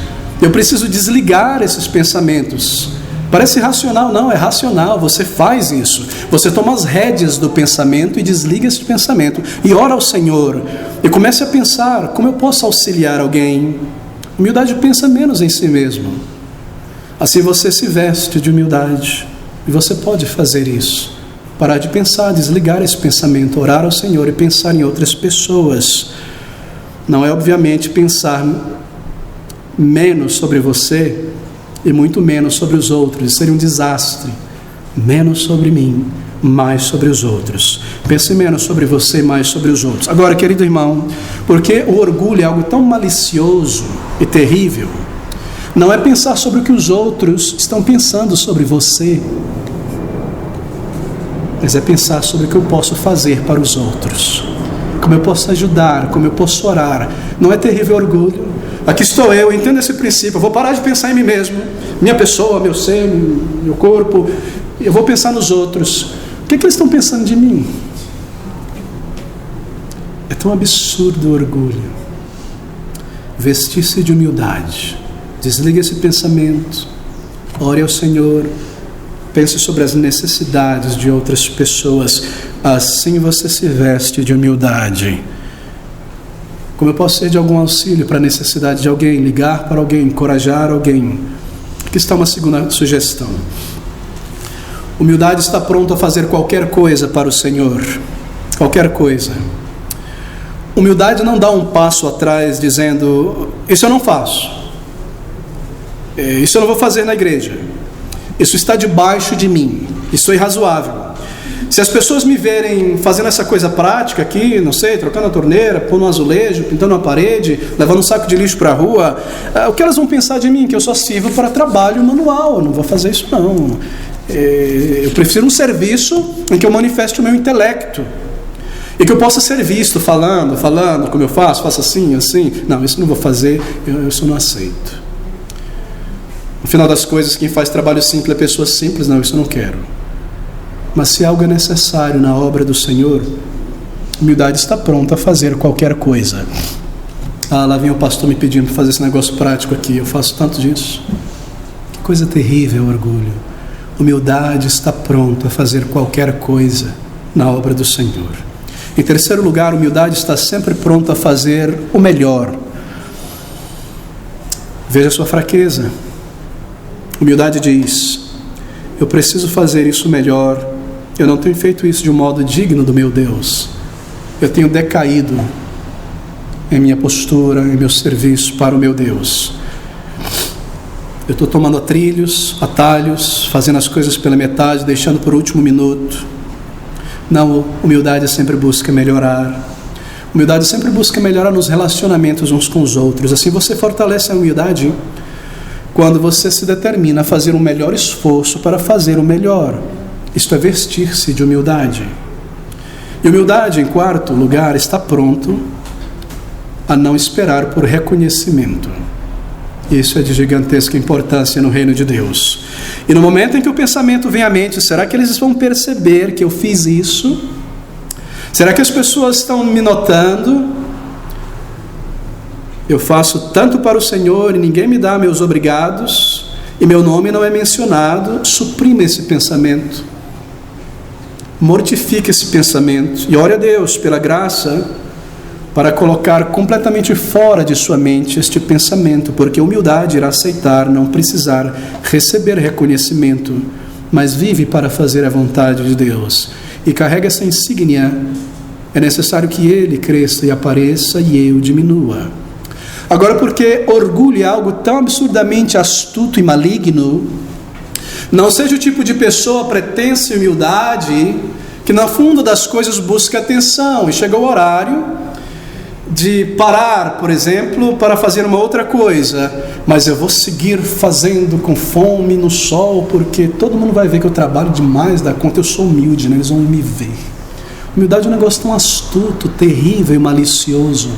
Eu preciso desligar esses pensamentos. Parece racional, não, é racional, você faz isso. Você toma as rédeas do pensamento e desliga esse pensamento e ora ao Senhor. E comece a pensar, como eu posso auxiliar alguém? Humildade pensa menos em si mesmo. Assim você se veste de humildade e você pode fazer isso. Parar de pensar, desligar esse pensamento, orar ao Senhor e pensar em outras pessoas. Não é obviamente pensar menos sobre você e muito menos sobre os outros. Isso seria um desastre. Menos sobre mim, mais sobre os outros. Pense menos sobre você, mais sobre os outros. Agora, querido irmão, porque o orgulho é algo tão malicioso e terrível, não é pensar sobre o que os outros estão pensando sobre você, mas é pensar sobre o que eu posso fazer para os outros, como eu posso ajudar, como eu posso orar. Não é terrível orgulho? Aqui estou eu entendo esse princípio, eu vou parar de pensar em mim mesmo, minha pessoa, meu ser, meu corpo, eu vou pensar nos outros. O que eles estão pensando de mim? É tão absurdo o orgulho. Vestir-se de humildade, desligue esse pensamento, ore ao Senhor, pense sobre as necessidades de outras pessoas. Assim você se veste de humildade. Como eu posso ser de algum auxílio para a necessidade de alguém? Ligar para alguém, encorajar alguém. Aqui está uma segunda sugestão. Humildade está pronto a fazer qualquer coisa para o Senhor. Qualquer coisa. Humildade não dá um passo atrás dizendo: isso eu não faço. Isso eu não vou fazer na igreja. Isso está debaixo de mim. Isso é irrazoável. Se as pessoas me verem fazendo essa coisa prática aqui, não sei, trocando a torneira, pondo um azulejo, pintando uma parede, levando um saco de lixo para a rua, o que elas vão pensar de mim? Que eu só sirvo para trabalho manual. Eu não vou fazer isso não. Eu prefiro um serviço em que eu manifeste o meu intelecto e que eu possa ser visto falando como eu faço assim, assim. Não, isso não vou fazer, isso não aceito. No final das coisas, quem faz trabalho simples é pessoa simples. Não, isso eu não quero. Mas se algo é necessário na obra do Senhor, a humildade está pronta a fazer qualquer coisa. Lá vem o pastor me pedindo para fazer esse negócio prático aqui. Eu faço tanto disso. Que coisa terrível o orgulho. Humildade está pronta a fazer qualquer coisa na obra do Senhor. Em terceiro lugar, humildade está sempre pronta a fazer o melhor. Veja a sua fraqueza. Humildade diz: eu preciso fazer isso melhor. Eu não tenho feito isso de um modo digno do meu Deus. Eu tenho decaído em minha postura, em meu serviço para o meu Deus. Eu estou tomando atalhos, fazendo as coisas pela metade, deixando por último minuto. Não, humildade sempre busca melhorar. Humildade sempre busca melhorar nos relacionamentos uns com os outros. Assim você fortalece a humildade quando você se determina a fazer um melhor esforço para fazer o melhor. Isto é vestir-se de humildade. E humildade, em quarto lugar, está pronto a não esperar por reconhecimento. Isso é de gigantesca importância no reino de Deus. E no momento em que o pensamento vem à mente, será que eles vão perceber que eu fiz isso? Será que as pessoas estão me notando? Eu faço tanto para o Senhor e ninguém me dá meus obrigados, e meu nome não é mencionado. Suprima esse pensamento. Mortifique esse pensamento e ore a Deus pela graça para colocar completamente fora de sua mente este pensamento, porque humildade irá aceitar não precisar receber reconhecimento, mas vive para fazer a vontade de Deus. E carrega essa insígnia. É necessário que Ele cresça e apareça e eu diminua. Agora, porque orgulho é algo tão absurdamente astuto e maligno, não seja o tipo de pessoa pretensa e humildade que no fundo das coisas busca atenção e chega o horário de parar, por exemplo, para fazer uma outra coisa, mas eu vou seguir fazendo com fome no sol, porque todo mundo vai ver que eu trabalho demais da conta, eu sou humilde, né? Eles vão me ver. Humildade é um negócio tão astuto, terrível e malicioso.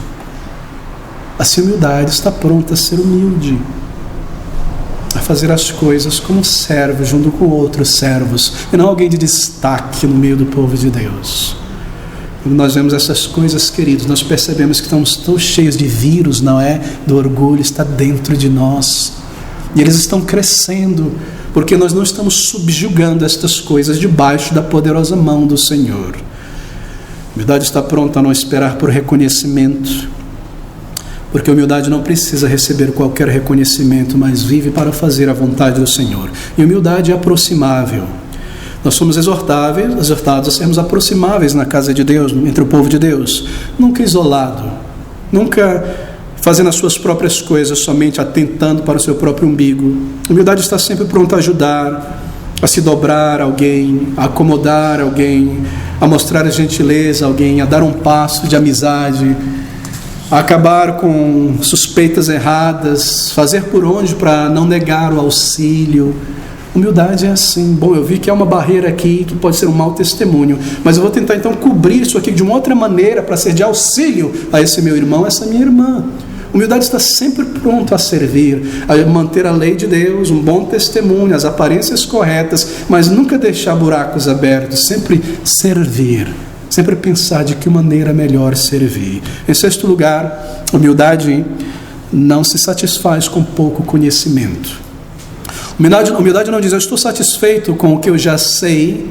Assim, a humildade está pronta a ser humilde, a fazer as coisas como servo, junto com outros servos, e não alguém de destaque no meio do povo de Deus. Quando nós vemos essas coisas, queridos, nós percebemos que estamos tão cheios de vírus, não é? Do orgulho está dentro de nós. E eles estão crescendo, porque nós não estamos subjugando estas coisas debaixo da poderosa mão do Senhor. A humildade está pronta a não esperar por reconhecimento, porque a humildade não precisa receber qualquer reconhecimento, mas vive para fazer a vontade do Senhor. E a humildade é aproximável. Nós somos exortados a sermos aproximáveis na casa de Deus, entre o povo de Deus, nunca isolado, nunca fazendo as suas próprias coisas, somente atentando para o seu próprio umbigo. A humildade está sempre pronta a ajudar, a se dobrar a alguém, a acomodar alguém, a mostrar gentileza a alguém, a dar um passo de amizade, a acabar com suspeitas erradas, fazer por onde para não negar o auxílio. Humildade é assim. Bom, eu vi que há uma barreira aqui que pode ser um mau testemunho, mas eu vou tentar então cobrir isso aqui de uma outra maneira para ser de auxílio a esse meu irmão, essa minha irmã. Humildade está sempre pronto a servir, a manter a lei de Deus, um bom testemunho, as aparências corretas, mas nunca deixar buracos abertos, sempre servir, sempre pensar de que maneira melhor servir. Em sexto lugar, humildade não se satisfaz com pouco conhecimento. Humildade não diz, eu estou satisfeito com o que eu já sei,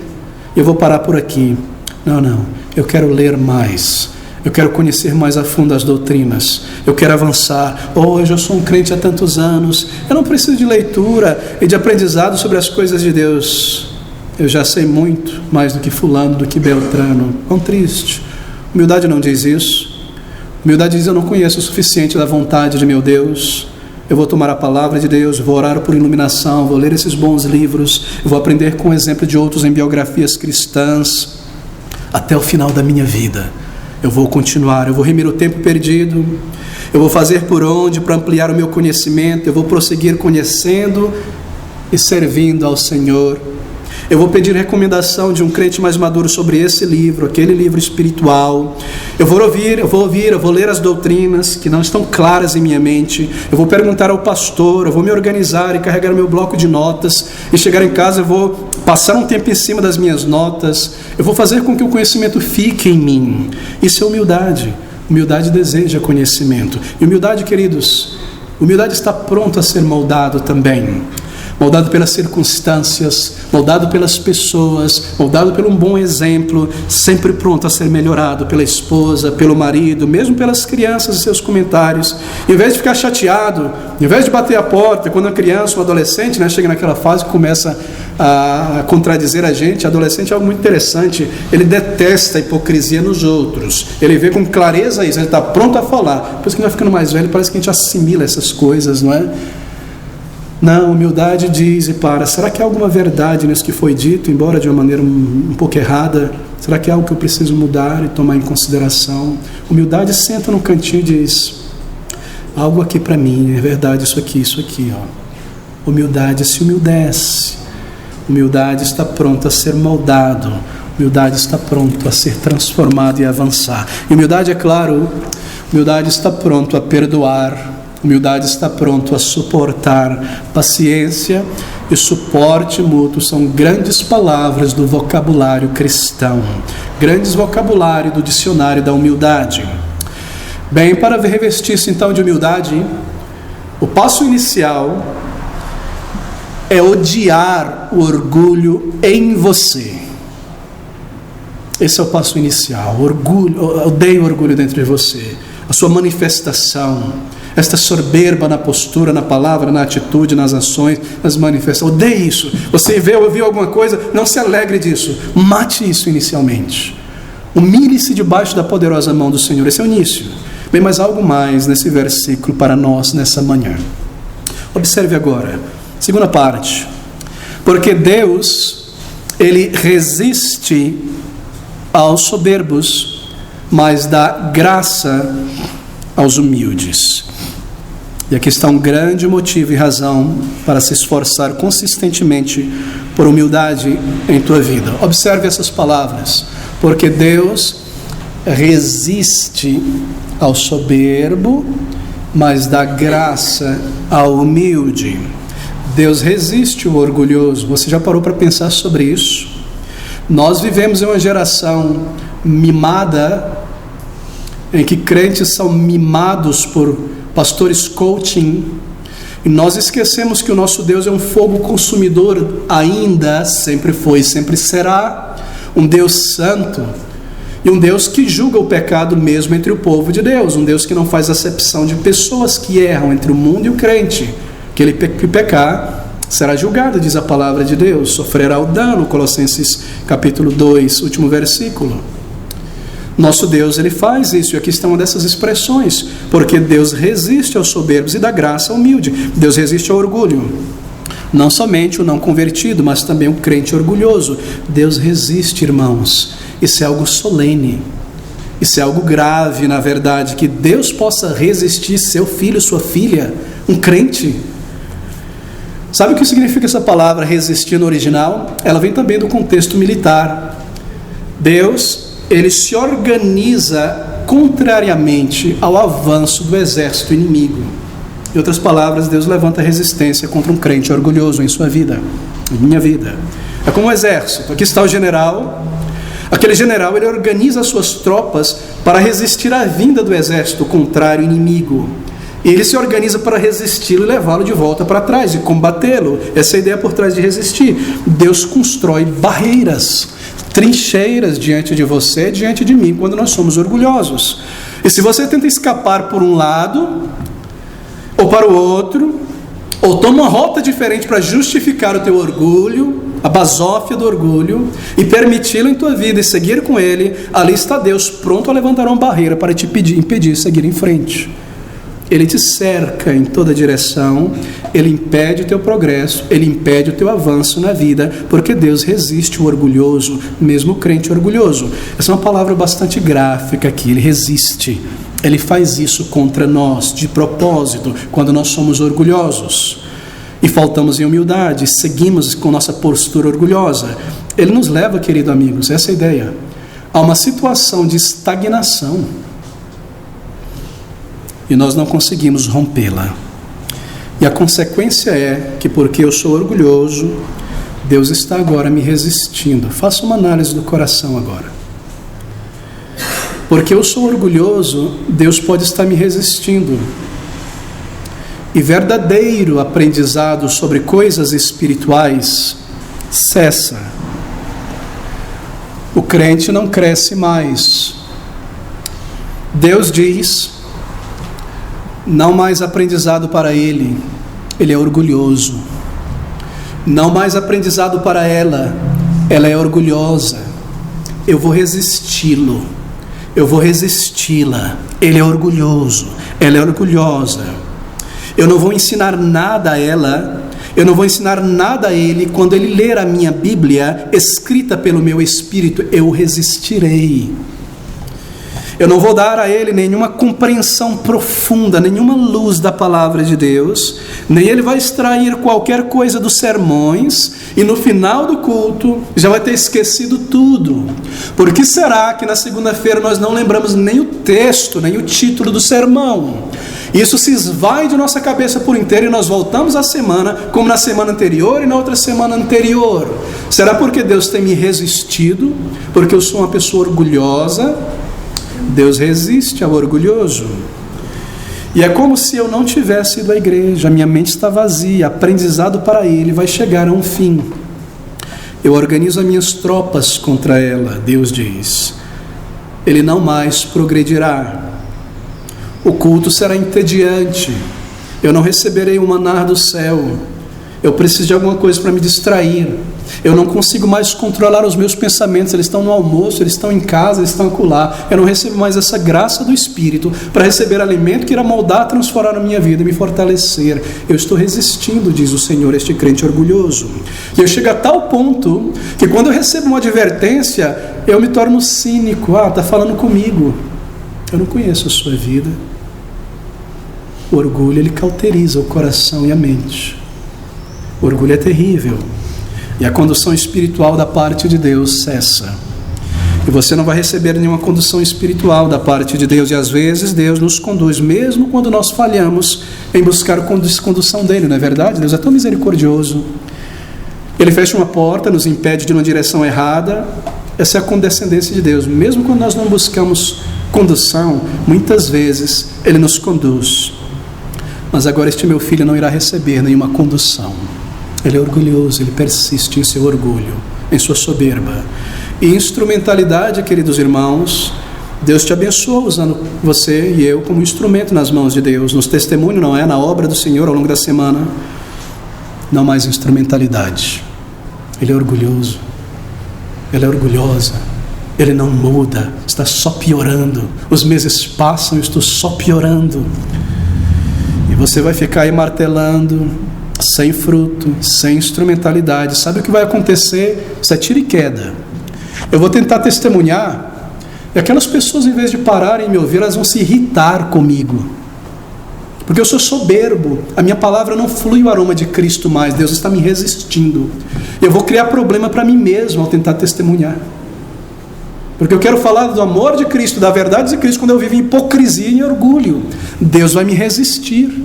eu vou parar por aqui. Não, eu quero ler mais, eu quero conhecer mais a fundo as doutrinas, eu quero avançar. Eu já sou um crente há tantos anos, eu não preciso de leitura e de aprendizado sobre as coisas de Deus. Eu já sei muito mais do que fulano, do que Beltrano. Quão triste. Humildade não diz isso. Humildade diz, eu não conheço o suficiente da vontade de meu Deus. Eu vou tomar a palavra de Deus, vou orar por iluminação, vou ler esses bons livros, eu vou aprender com o exemplo de outros em biografias cristãs, até o final da minha vida. Eu vou continuar, eu vou remir o tempo perdido, eu vou fazer por onde para ampliar o meu conhecimento, eu vou prosseguir conhecendo e servindo ao Senhor. Eu vou pedir recomendação de um crente mais maduro sobre esse livro, aquele livro espiritual. Eu vou ler as doutrinas que não estão claras em minha mente. Eu vou perguntar ao pastor, eu vou me organizar e carregar o meu bloco de notas. E chegar em casa eu vou passar um tempo em cima das minhas notas. Eu vou fazer com que o conhecimento fique em mim. Isso é humildade. Humildade deseja conhecimento. E humildade, queridos, humildade está pronto a ser moldado também. Moldado pelas circunstâncias, moldado pelas pessoas, moldado pelo um bom exemplo, sempre pronto a ser melhorado pela esposa, pelo marido, mesmo pelas crianças e seus comentários. Em vez de ficar chateado, em vez de bater a porta, quando a criança, um adolescente, chega naquela fase que começa a contradizer a gente, adolescente é algo muito interessante, ele detesta a hipocrisia nos outros, ele vê com clareza isso, ele está pronto a falar. Depois que vai ficando mais velho, parece que a gente assimila essas coisas, não é? Não, humildade diz será que há alguma verdade nisso que foi dito, embora de uma maneira um pouco errada? Será que é algo que eu preciso mudar e tomar em consideração? Humildade senta no cantinho e diz: algo aqui para mim, é verdade, isso aqui, ó. Humildade se humildece. Humildade está pronta a ser moldado. Humildade está pronto a ser transformado e avançar. E humildade, é claro, humildade está pronto a perdoar. Humildade está pronto a suportar. Paciência e suporte mútuo são grandes palavras do vocabulário cristão. Grandes vocabulário do dicionário da humildade. Bem, para revestir-se então de humildade, o passo inicial é odiar o orgulho em você. Esse é o passo inicial. Odeie o orgulho dentro de você. A sua manifestação, esta soberba na postura, na palavra, na atitude, nas ações, nas manifestações. Odeie isso. Você ouviu alguma coisa, não se alegre disso. Mate isso inicialmente. Humilhe-se debaixo da poderosa mão do Senhor. Esse é o início. Bem, mas algo mais nesse versículo para nós nessa manhã. Observe agora, segunda parte. Porque Deus, Ele resiste aos soberbos, mas dá graça aos humildes. E aqui está um grande motivo e razão para se esforçar consistentemente por humildade em tua vida. Observe essas palavras. Porque Deus resiste ao soberbo, mas dá graça ao humilde. Deus resiste o orgulhoso. Você já parou para pensar sobre isso? Nós vivemos em uma geração mimada, em que crentes são mimados por pastores coaching, e nós esquecemos que o nosso Deus é um fogo consumidor ainda, sempre foi, sempre será, um Deus santo, e um Deus que julga o pecado mesmo entre o povo de Deus, um Deus que não faz acepção de pessoas que erram entre o mundo e o crente. Aquele que pecar será julgado, diz a palavra de Deus, sofrerá o dano, Colossenses capítulo 2, último versículo. Nosso Deus, Ele faz isso, e aqui está uma dessas expressões, porque Deus resiste aos soberbos e dá graça ao humilde. Deus resiste ao orgulho, não somente o não convertido, mas também o crente orgulhoso. Deus resiste, irmãos. Isso é algo solene, isso é algo grave, na verdade, que Deus possa resistir seu filho, sua filha, um crente. Sabe o que significa essa palavra resistir no original? Ela vem também do contexto militar. Deus, Ele se organiza contrariamente ao avanço do exército inimigo. Em outras palavras, Deus levanta resistência contra um crente orgulhoso em sua vida, em minha vida. É como um exército. Aqui está o general. Aquele general, ele organiza as suas tropas para resistir à vinda do exército contrário inimigo. E ele se organiza para resisti-lo e levá-lo de volta para trás e combatê-lo. Essa é a ideia por trás de resistir. Deus constrói barreiras, trincheiras diante de você, diante de mim, quando nós somos orgulhosos. E se você tenta escapar por um lado ou para o outro, ou toma uma rota diferente para justificar o teu orgulho, a basófia do orgulho, e permiti-lo em tua vida e seguir com ele, ali está Deus pronto a levantar uma barreira para te impedir de seguir em frente. Ele te cerca em toda direção, Ele impede o teu progresso, Ele impede o teu avanço na vida, porque Deus resiste o orgulhoso, mesmo o crente orgulhoso. Essa é uma palavra bastante gráfica aqui, Ele resiste. Ele faz isso contra nós, de propósito, quando nós somos orgulhosos e faltamos em humildade, seguimos com nossa postura orgulhosa. Ele nos leva, queridos amigos, essa é a ideia, a uma situação de estagnação. E nós não conseguimos rompê-la. E a consequência é que, porque eu sou orgulhoso, Deus está agora me resistindo. Faça uma análise do coração agora. Porque eu sou orgulhoso, Deus pode estar me resistindo. E verdadeiro aprendizado sobre coisas espirituais cessa. O crente não cresce mais. Deus diz: não mais aprendizado para ele, ele é orgulhoso. Não mais aprendizado para ela, ela é orgulhosa. Eu vou resisti-lo, eu vou resisti-la. Ele é orgulhoso, ela é orgulhosa. Eu não vou ensinar nada a ela, Eu não vou ensinar nada a ele quando ele ler a minha Bíblia, escrita pelo meu Espírito, eu resistirei. Eu não vou dar a ele nenhuma compreensão profunda, nenhuma luz da palavra de Deus, nem ele vai extrair qualquer coisa dos sermões, e no final do culto já vai ter esquecido tudo. Por que será que na segunda-feira nós não lembramos nem o texto, nem o título do sermão? Isso se esvai de nossa cabeça por inteiro e nós voltamos à semana, como na semana anterior e na outra semana anterior. Será porque Deus tem me resistido? Porque eu sou uma pessoa orgulhosa? Deus resiste ao orgulhoso. E é como se eu não tivesse ido à igreja, minha mente está vazia, aprendizado para ele vai chegar a um fim. Eu organizo as minhas tropas contra ela, Deus diz. Ele não mais progredirá. O culto será entediante. Eu não receberei o maná do céu. Eu preciso de alguma coisa para me distrair. Eu não consigo mais controlar os meus pensamentos. Eles estão no almoço, eles estão em casa, eles estão acolá. Eu não recebo mais essa graça do Espírito para receber alimento que irá moldar, transformar a minha vida e me fortalecer. Eu estou resistindo, diz o Senhor, este crente orgulhoso. E eu chego a tal ponto que quando eu recebo uma advertência, eu me torno cínico. Está falando comigo. Eu não conheço a sua vida. O orgulho, ele cauteriza o coração e a mente. O orgulho é terrível. E a condução espiritual da parte de Deus cessa. E você não vai receber nenhuma condução espiritual da parte de Deus. E às vezes Deus nos conduz, mesmo quando nós falhamos em buscar a condução dele, não é verdade? Deus é tão misericordioso. Ele fecha uma porta, nos impede de uma direção errada. Essa é a condescendência de Deus. Mesmo quando nós não buscamos condução, muitas vezes Ele nos conduz. Mas agora este meu filho não irá receber nenhuma condução. Ele é orgulhoso, ele persiste em seu orgulho, em sua soberba. E instrumentalidade, queridos irmãos, Deus te abençoa usando você e eu como instrumento nas mãos de Deus, nos testemunhos, não é? Na obra do Senhor ao longo da semana. Não mais instrumentalidade. Ele é orgulhoso, ela é orgulhosa, ele não muda, está só piorando. Os meses passam, eu estou só piorando. E você vai ficar aí martelando, sem fruto, sem instrumentalidade. Sabe o que vai acontecer? Isso é tiro e queda. Eu vou tentar testemunhar, e aquelas pessoas, em vez de pararem e me ouvir, elas vão se irritar comigo, porque eu sou soberbo, a minha palavra não flui o aroma de Cristo mais, Deus está me resistindo. Eu vou criar problema para mim mesmo ao tentar testemunhar, porque eu quero falar do amor de Cristo, da verdade de Cristo, quando eu vivo em hipocrisia e em orgulho. Deus vai me resistir.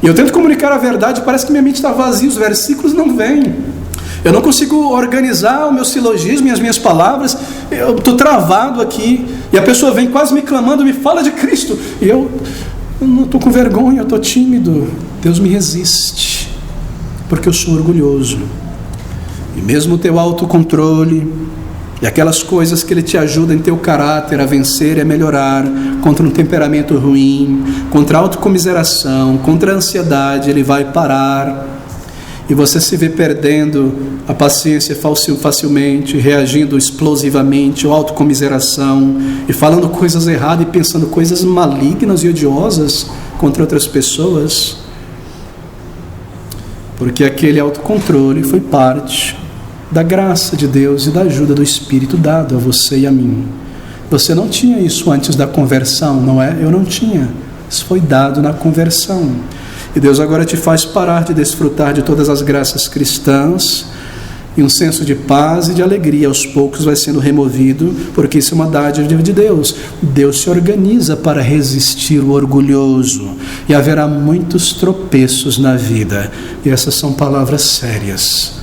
E eu tento comunicar a verdade, parece que minha mente está vazia, os versículos não vêm. Eu não consigo organizar o meu silogismo e as minhas palavras, eu estou travado aqui. E a pessoa vem quase me clamando, me fala de Cristo. E eu não estou com vergonha, eu estou tímido. Deus me resiste, porque eu sou orgulhoso. E mesmo o teu autocontrole e aquelas coisas que Ele te ajudam em teu caráter a vencer e a melhorar contra um temperamento ruim, contra a autocomiseração, contra a ansiedade, Ele vai parar. E você se vê perdendo a paciência facilmente, reagindo explosivamente, ou autocomiseração, e falando coisas erradas e pensando coisas malignas e odiosas contra outras pessoas. Porque aquele autocontrole foi parte da graça de Deus e da ajuda do Espírito dado a você e a mim. Você não tinha isso antes da conversão, não é? Eu não tinha. Isso foi dado na conversão. E Deus agora te faz parar de desfrutar de todas as graças cristãs, e um senso de paz e de alegria aos poucos vai sendo removido, porque isso é uma dádiva de Deus. Deus se organiza para resistir o orgulhoso, e haverá muitos tropeços na vida, e essas são palavras sérias.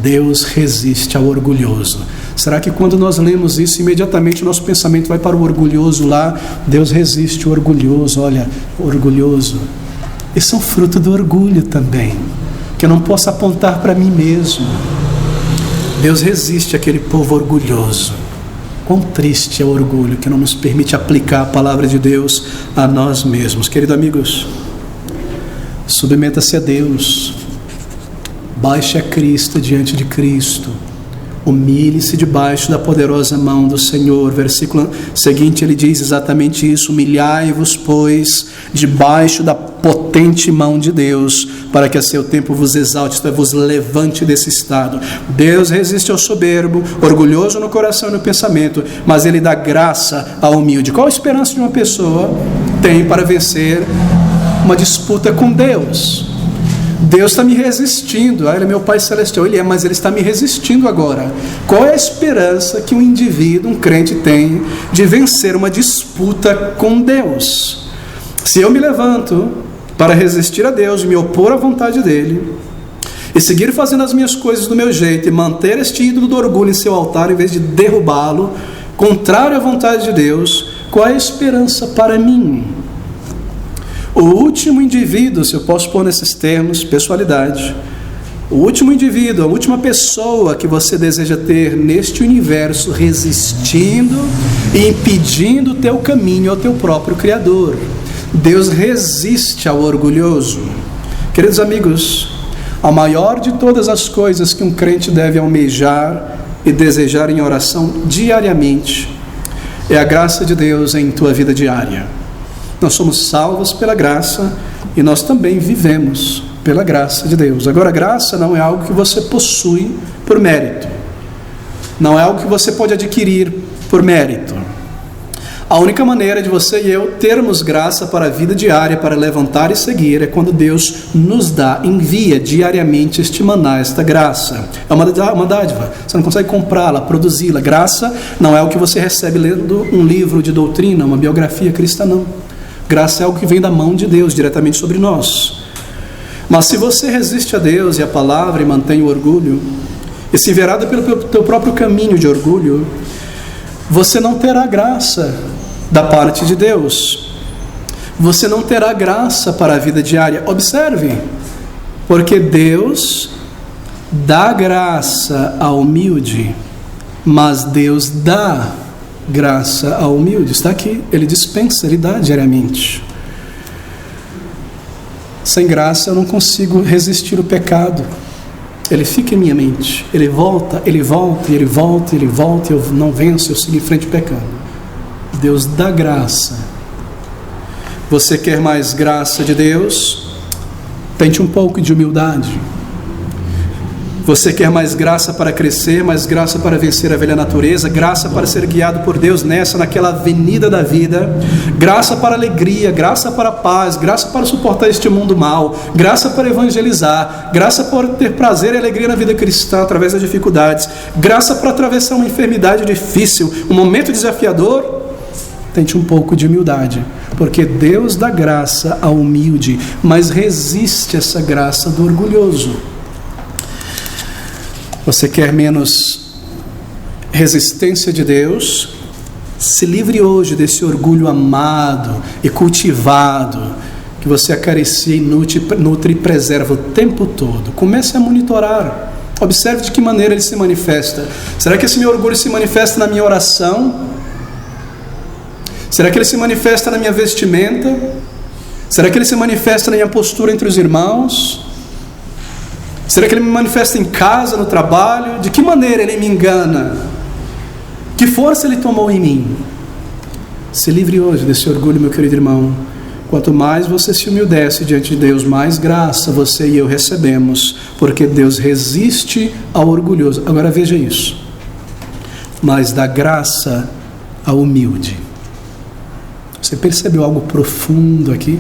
Deus resiste ao orgulhoso. Será que quando nós lemos isso, imediatamente o nosso pensamento vai para o orgulhoso lá? Deus resiste o orgulhoso, olha, orgulhoso. Isso é um fruto do orgulho também, que eu não posso apontar para mim mesmo. Deus resiste àquele povo orgulhoso. Quão triste é o orgulho que não nos permite aplicar a palavra de Deus a nós mesmos. Queridos amigos, submeta-se a Deus. Baixe a Cristo diante de Cristo. Humilhe-se debaixo da poderosa mão do Senhor. Versículo seguinte, ele diz exatamente isso: humilhai-vos, pois, debaixo da potente mão de Deus, para que a seu tempo vos exalte, isto é, vos levante desse estado. Deus resiste ao soberbo, orgulhoso no coração e no pensamento, mas Ele dá graça ao humilde. Qual a esperança de uma pessoa tem para vencer uma disputa com Deus? Deus está me resistindo. Ele é meu Pai Celestial. Ele é, mas Ele está me resistindo agora. Qual é a esperança que um indivíduo, um crente tem de vencer uma disputa com Deus? Se eu me levanto para resistir a Deus e me opor à vontade dEle, e seguir fazendo as minhas coisas do meu jeito, e manter este ídolo do orgulho em seu altar, em vez de derrubá-lo, contrário à vontade de Deus, qual é a esperança para mim? O último indivíduo, se eu posso pôr nesses termos, pessoalidade, o último indivíduo, a última pessoa que você deseja ter neste universo, resistindo e impedindo o teu caminho ao teu próprio Criador. Deus resiste ao orgulhoso. Queridos amigos, a maior de todas as coisas que um crente deve almejar e desejar em oração diariamente é a graça de Deus em tua vida diária. Nós somos salvos pela graça e nós também vivemos pela graça de Deus. Agora, a graça não é algo que você possui por mérito. Não é algo que você pode adquirir por mérito. A única maneira de você e eu termos graça para a vida diária, para levantar e seguir, é quando Deus nos dá, envia diariamente este maná, esta graça. É uma dádiva, você não consegue comprá-la, produzi-la. Graça não é o que você recebe lendo um livro de doutrina, uma biografia cristã, não. Graça é algo que vem da mão de Deus, diretamente sobre nós. Mas se você resiste a Deus e a palavra e mantém o orgulho, e se enverada pelo teu próprio caminho de orgulho, você não terá graça da parte de Deus. Você não terá graça para a vida diária. Observe, porque Deus dá graça ao humilde, mas Deus dá graça ao humilde. Está aqui, Ele dispensa, Ele dá diariamente. Sem graça eu não consigo resistir ao pecado. Ele fica em minha mente, ele volta, ele volta, ele volta, ele volta, eu não venço, eu sigo em frente pecando. Deus dá graça. Você quer mais graça de Deus? Tente um pouco de humildade. Você quer mais graça para crescer, mais graça para vencer a velha natureza, graça para ser guiado por Deus naquela avenida da vida, graça para alegria, graça para paz, graça para suportar este mundo mal, graça para evangelizar, graça para ter prazer e alegria na vida cristã através das dificuldades, graça para atravessar uma enfermidade difícil, um momento desafiador. Tente um pouco de humildade, porque Deus dá graça ao humilde, mas resiste essa graça do orgulhoso. Você quer menos resistência de Deus? Se livre hoje desse orgulho amado e cultivado, que você acaricia, nutre e preserva o tempo todo. Comece a monitorar. Observe de que maneira ele se manifesta. Será que esse meu orgulho se manifesta na minha oração? Será que ele se manifesta na minha vestimenta? Será que ele se manifesta na minha postura entre os irmãos? Será que ele me manifesta em casa, no trabalho? De que maneira ele me engana? Que força ele tomou em mim? Se livre hoje desse orgulho, meu querido irmão. Quanto mais você se humildece diante de Deus, mais graça você e eu recebemos, porque Deus resiste ao orgulhoso. Agora veja isso. Mas dá graça ao humilde. Você percebeu algo profundo aqui?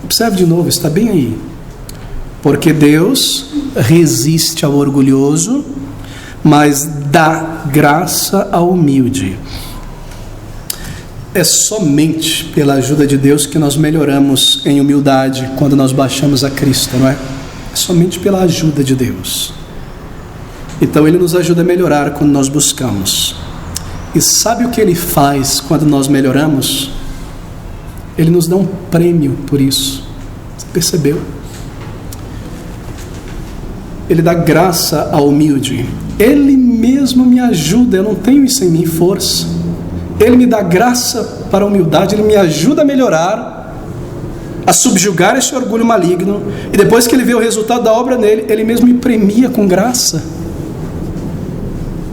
Observe de novo, está bem aí. Porque Deus resiste ao orgulhoso, mas dá graça ao humilde. É somente pela ajuda de Deus que nós melhoramos em humildade quando nós baixamos a Cristo, não é? É somente pela ajuda de Deus. Então Ele nos ajuda a melhorar quando nós buscamos. E sabe o que Ele faz quando nós melhoramos? Ele nos dá um prêmio por isso. Você percebeu? Ele dá graça ao humilde. Ele mesmo me ajuda, eu não tenho isso em mim, força. Ele me dá graça para a humildade, Ele me ajuda a melhorar, a subjugar esse orgulho maligno. E depois que Ele vê o resultado da obra nele, Ele mesmo me premia com graça.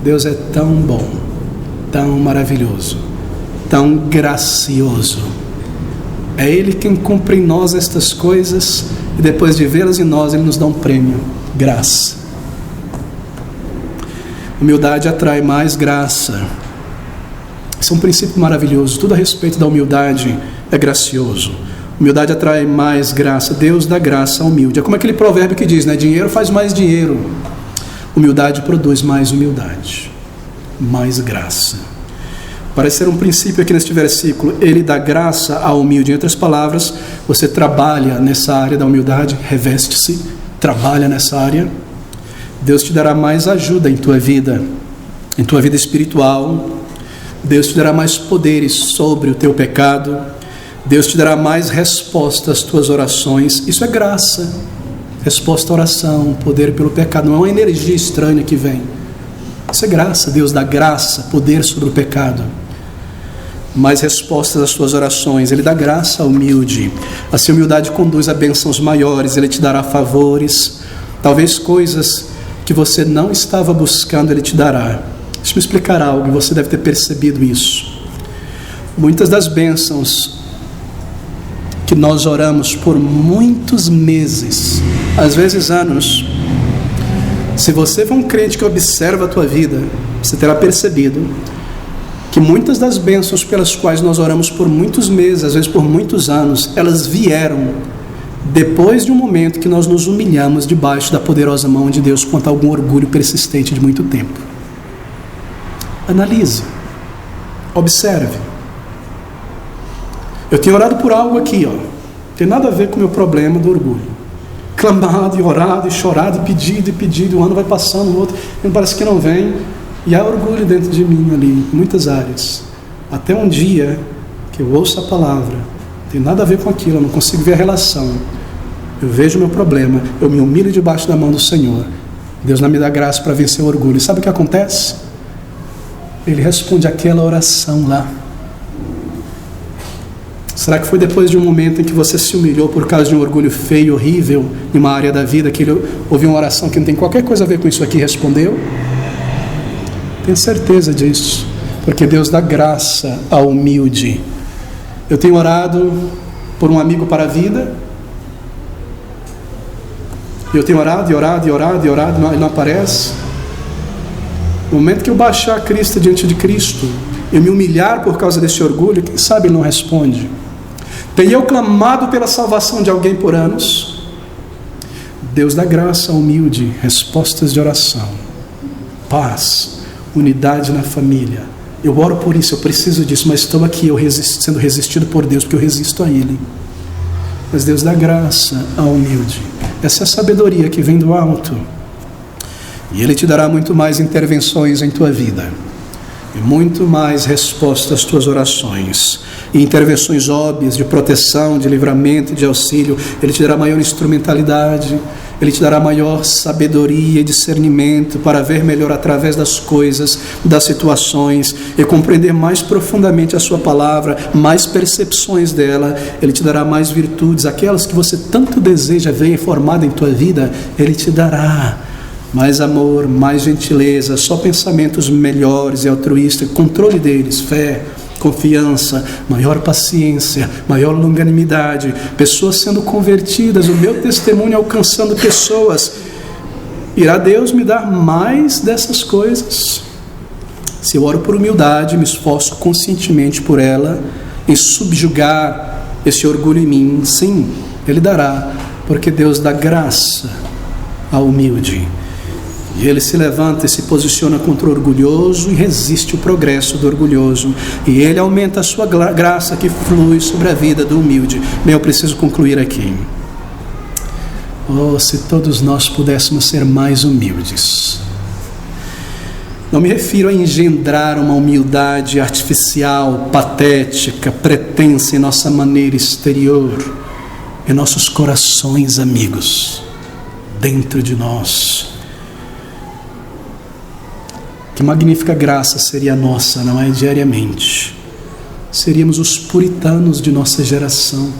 Deus é tão bom, tão maravilhoso, tão gracioso. É Ele quem cumpre em nós estas coisas, e depois de vê-las em nós, Ele nos dá um prêmio: graça. Humildade atrai mais graça. Isso é um princípio maravilhoso. Tudo a respeito da humildade é gracioso. Humildade atrai mais graça. Deus dá graça ao humilde. É como aquele provérbio que diz, né? Dinheiro faz mais dinheiro. Humildade produz mais humildade, mais graça. Parece ser um princípio aqui neste versículo. Ele dá graça ao humilde. Em outras palavras, você trabalha nessa área da humildade, reveste-se, trabalha nessa área. Deus te dará mais ajuda em tua vida espiritual. Deus te dará mais poderes sobre o teu pecado. Deus te dará mais resposta às tuas orações. Isso é graça. Resposta à oração, poder pelo pecado. Não é uma energia estranha que vem. Isso é graça. Deus dá graça, poder sobre o pecado. Mais respostas às tuas orações. Ele dá graça ao humilde. Assim a humildade conduz a bênçãos maiores. Ele te dará favores. Talvez coisas que você não estava buscando, Ele te dará. Deixa eu explicar algo, e você deve ter percebido isso. Muitas das bênçãos que nós oramos por muitos meses, às vezes anos, se você for um crente que observa a tua vida, você terá percebido que muitas das bênçãos pelas quais nós oramos por muitos meses, às vezes por muitos anos, elas vieram depois de um momento que nós nos humilhamos debaixo da poderosa mão de Deus quanto a algum orgulho persistente de muito tempo. Analise, observe. Eu tenho orado por algo aqui, tem nada a ver com o meu problema do orgulho. Clamado e orado e chorado e pedido, um ano vai passando, o outro, e parece que não vem, e há orgulho dentro de mim ali, em muitas áreas. Até um dia que eu ouço a palavra, não tem nada a ver com aquilo, eu não consigo ver a relação. Eu vejo o meu problema, eu me humilho debaixo da mão do Senhor. Deus não me dá graça para vencer o orgulho. E sabe o que acontece? Ele responde aquela oração lá. Será que foi depois de um momento em que você se humilhou por causa de um orgulho feio, horrível, em uma área da vida, que ele ouviu uma oração que não tem qualquer coisa a ver com isso aqui e respondeu? Tenho certeza disso, porque Deus dá graça ao humilde. Eu tenho orado por um amigo para a vida. Eu tenho orado, ele não aparece. No momento que eu baixar a crista diante de Cristo, eu me humilhar por causa desse orgulho, quem sabe Ele não responde. Tenho eu clamado pela salvação de alguém por anos. Deus dá graça ao humilde, respostas de oração, paz, unidade na família. Eu oro por isso, eu preciso disso, mas estou aqui, sendo resistido por Deus, porque eu resisto a Ele. Mas Deus dá graça ao humilde. Essa é a sabedoria que vem do alto. E Ele te dará muito mais intervenções em tua vida, e muito mais respostas às tuas orações, e intervenções óbvias de proteção, de livramento, de auxílio. Ele te dará maior instrumentalidade, Ele te dará maior sabedoria e discernimento para ver melhor através das coisas, das situações, e compreender mais profundamente a sua palavra, mais percepções dela. Ele te dará mais virtudes, aquelas que você tanto deseja ver formada em tua vida. Ele te dará mais amor, mais gentileza, só pensamentos melhores e altruístas, controle deles, fé, confiança, maior paciência, maior longanimidade, pessoas sendo convertidas, o meu testemunho alcançando pessoas. Irá Deus me dar mais dessas coisas? Se eu oro por humildade, me esforço conscientemente por ela, em subjugar esse orgulho em mim, sim, Ele dará, porque Deus dá graça ao humilde. E Ele se levanta e se posiciona contra o orgulhoso e resiste o progresso do orgulhoso. E Ele aumenta a sua graça que flui sobre a vida do humilde. Bem, eu preciso concluir aqui. Oh, se todos nós pudéssemos ser mais humildes. Não me refiro a engendrar uma humildade artificial, patética, pretensa em nossa maneira exterior, em nossos corações, amigos, dentro de nós. Que magnífica graça seria a nossa, não é? Diariamente. Seríamos os puritanos de nossa geração.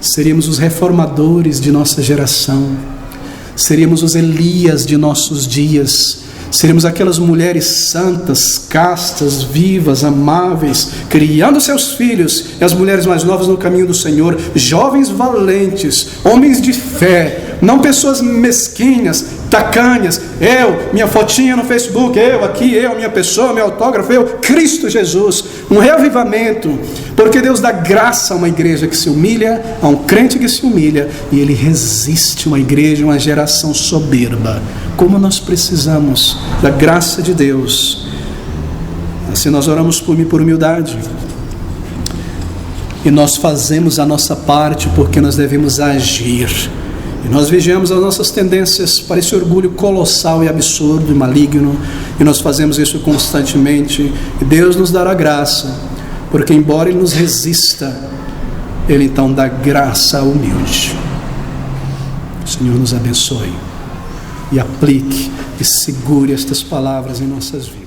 Seríamos os reformadores de nossa geração. Seríamos os Elias de nossos dias. Seremos aquelas mulheres santas, castas, vivas, amáveis, criando seus filhos e as mulheres mais novas no caminho do Senhor, jovens valentes, homens de fé, não pessoas mesquinhas, tacanhas. Minha fotinha no Facebook, minha pessoa, meu autógrafo, Cristo Jesus. Um reavivamento, porque Deus dá graça a uma igreja que se humilha, a um crente que se humilha, e Ele resiste uma igreja, uma geração soberba. Como nós precisamos da graça de Deus. Assim nós oramos por humildade, e nós fazemos a nossa parte, porque nós devemos agir. E nós vigiamos as nossas tendências para esse orgulho colossal e absurdo e maligno, e nós fazemos isso constantemente, e Deus nos dará graça, porque embora Ele nos resista, Ele então dá graça ao humilde. O Senhor nos abençoe, e aplique e segure estas palavras em nossas vidas.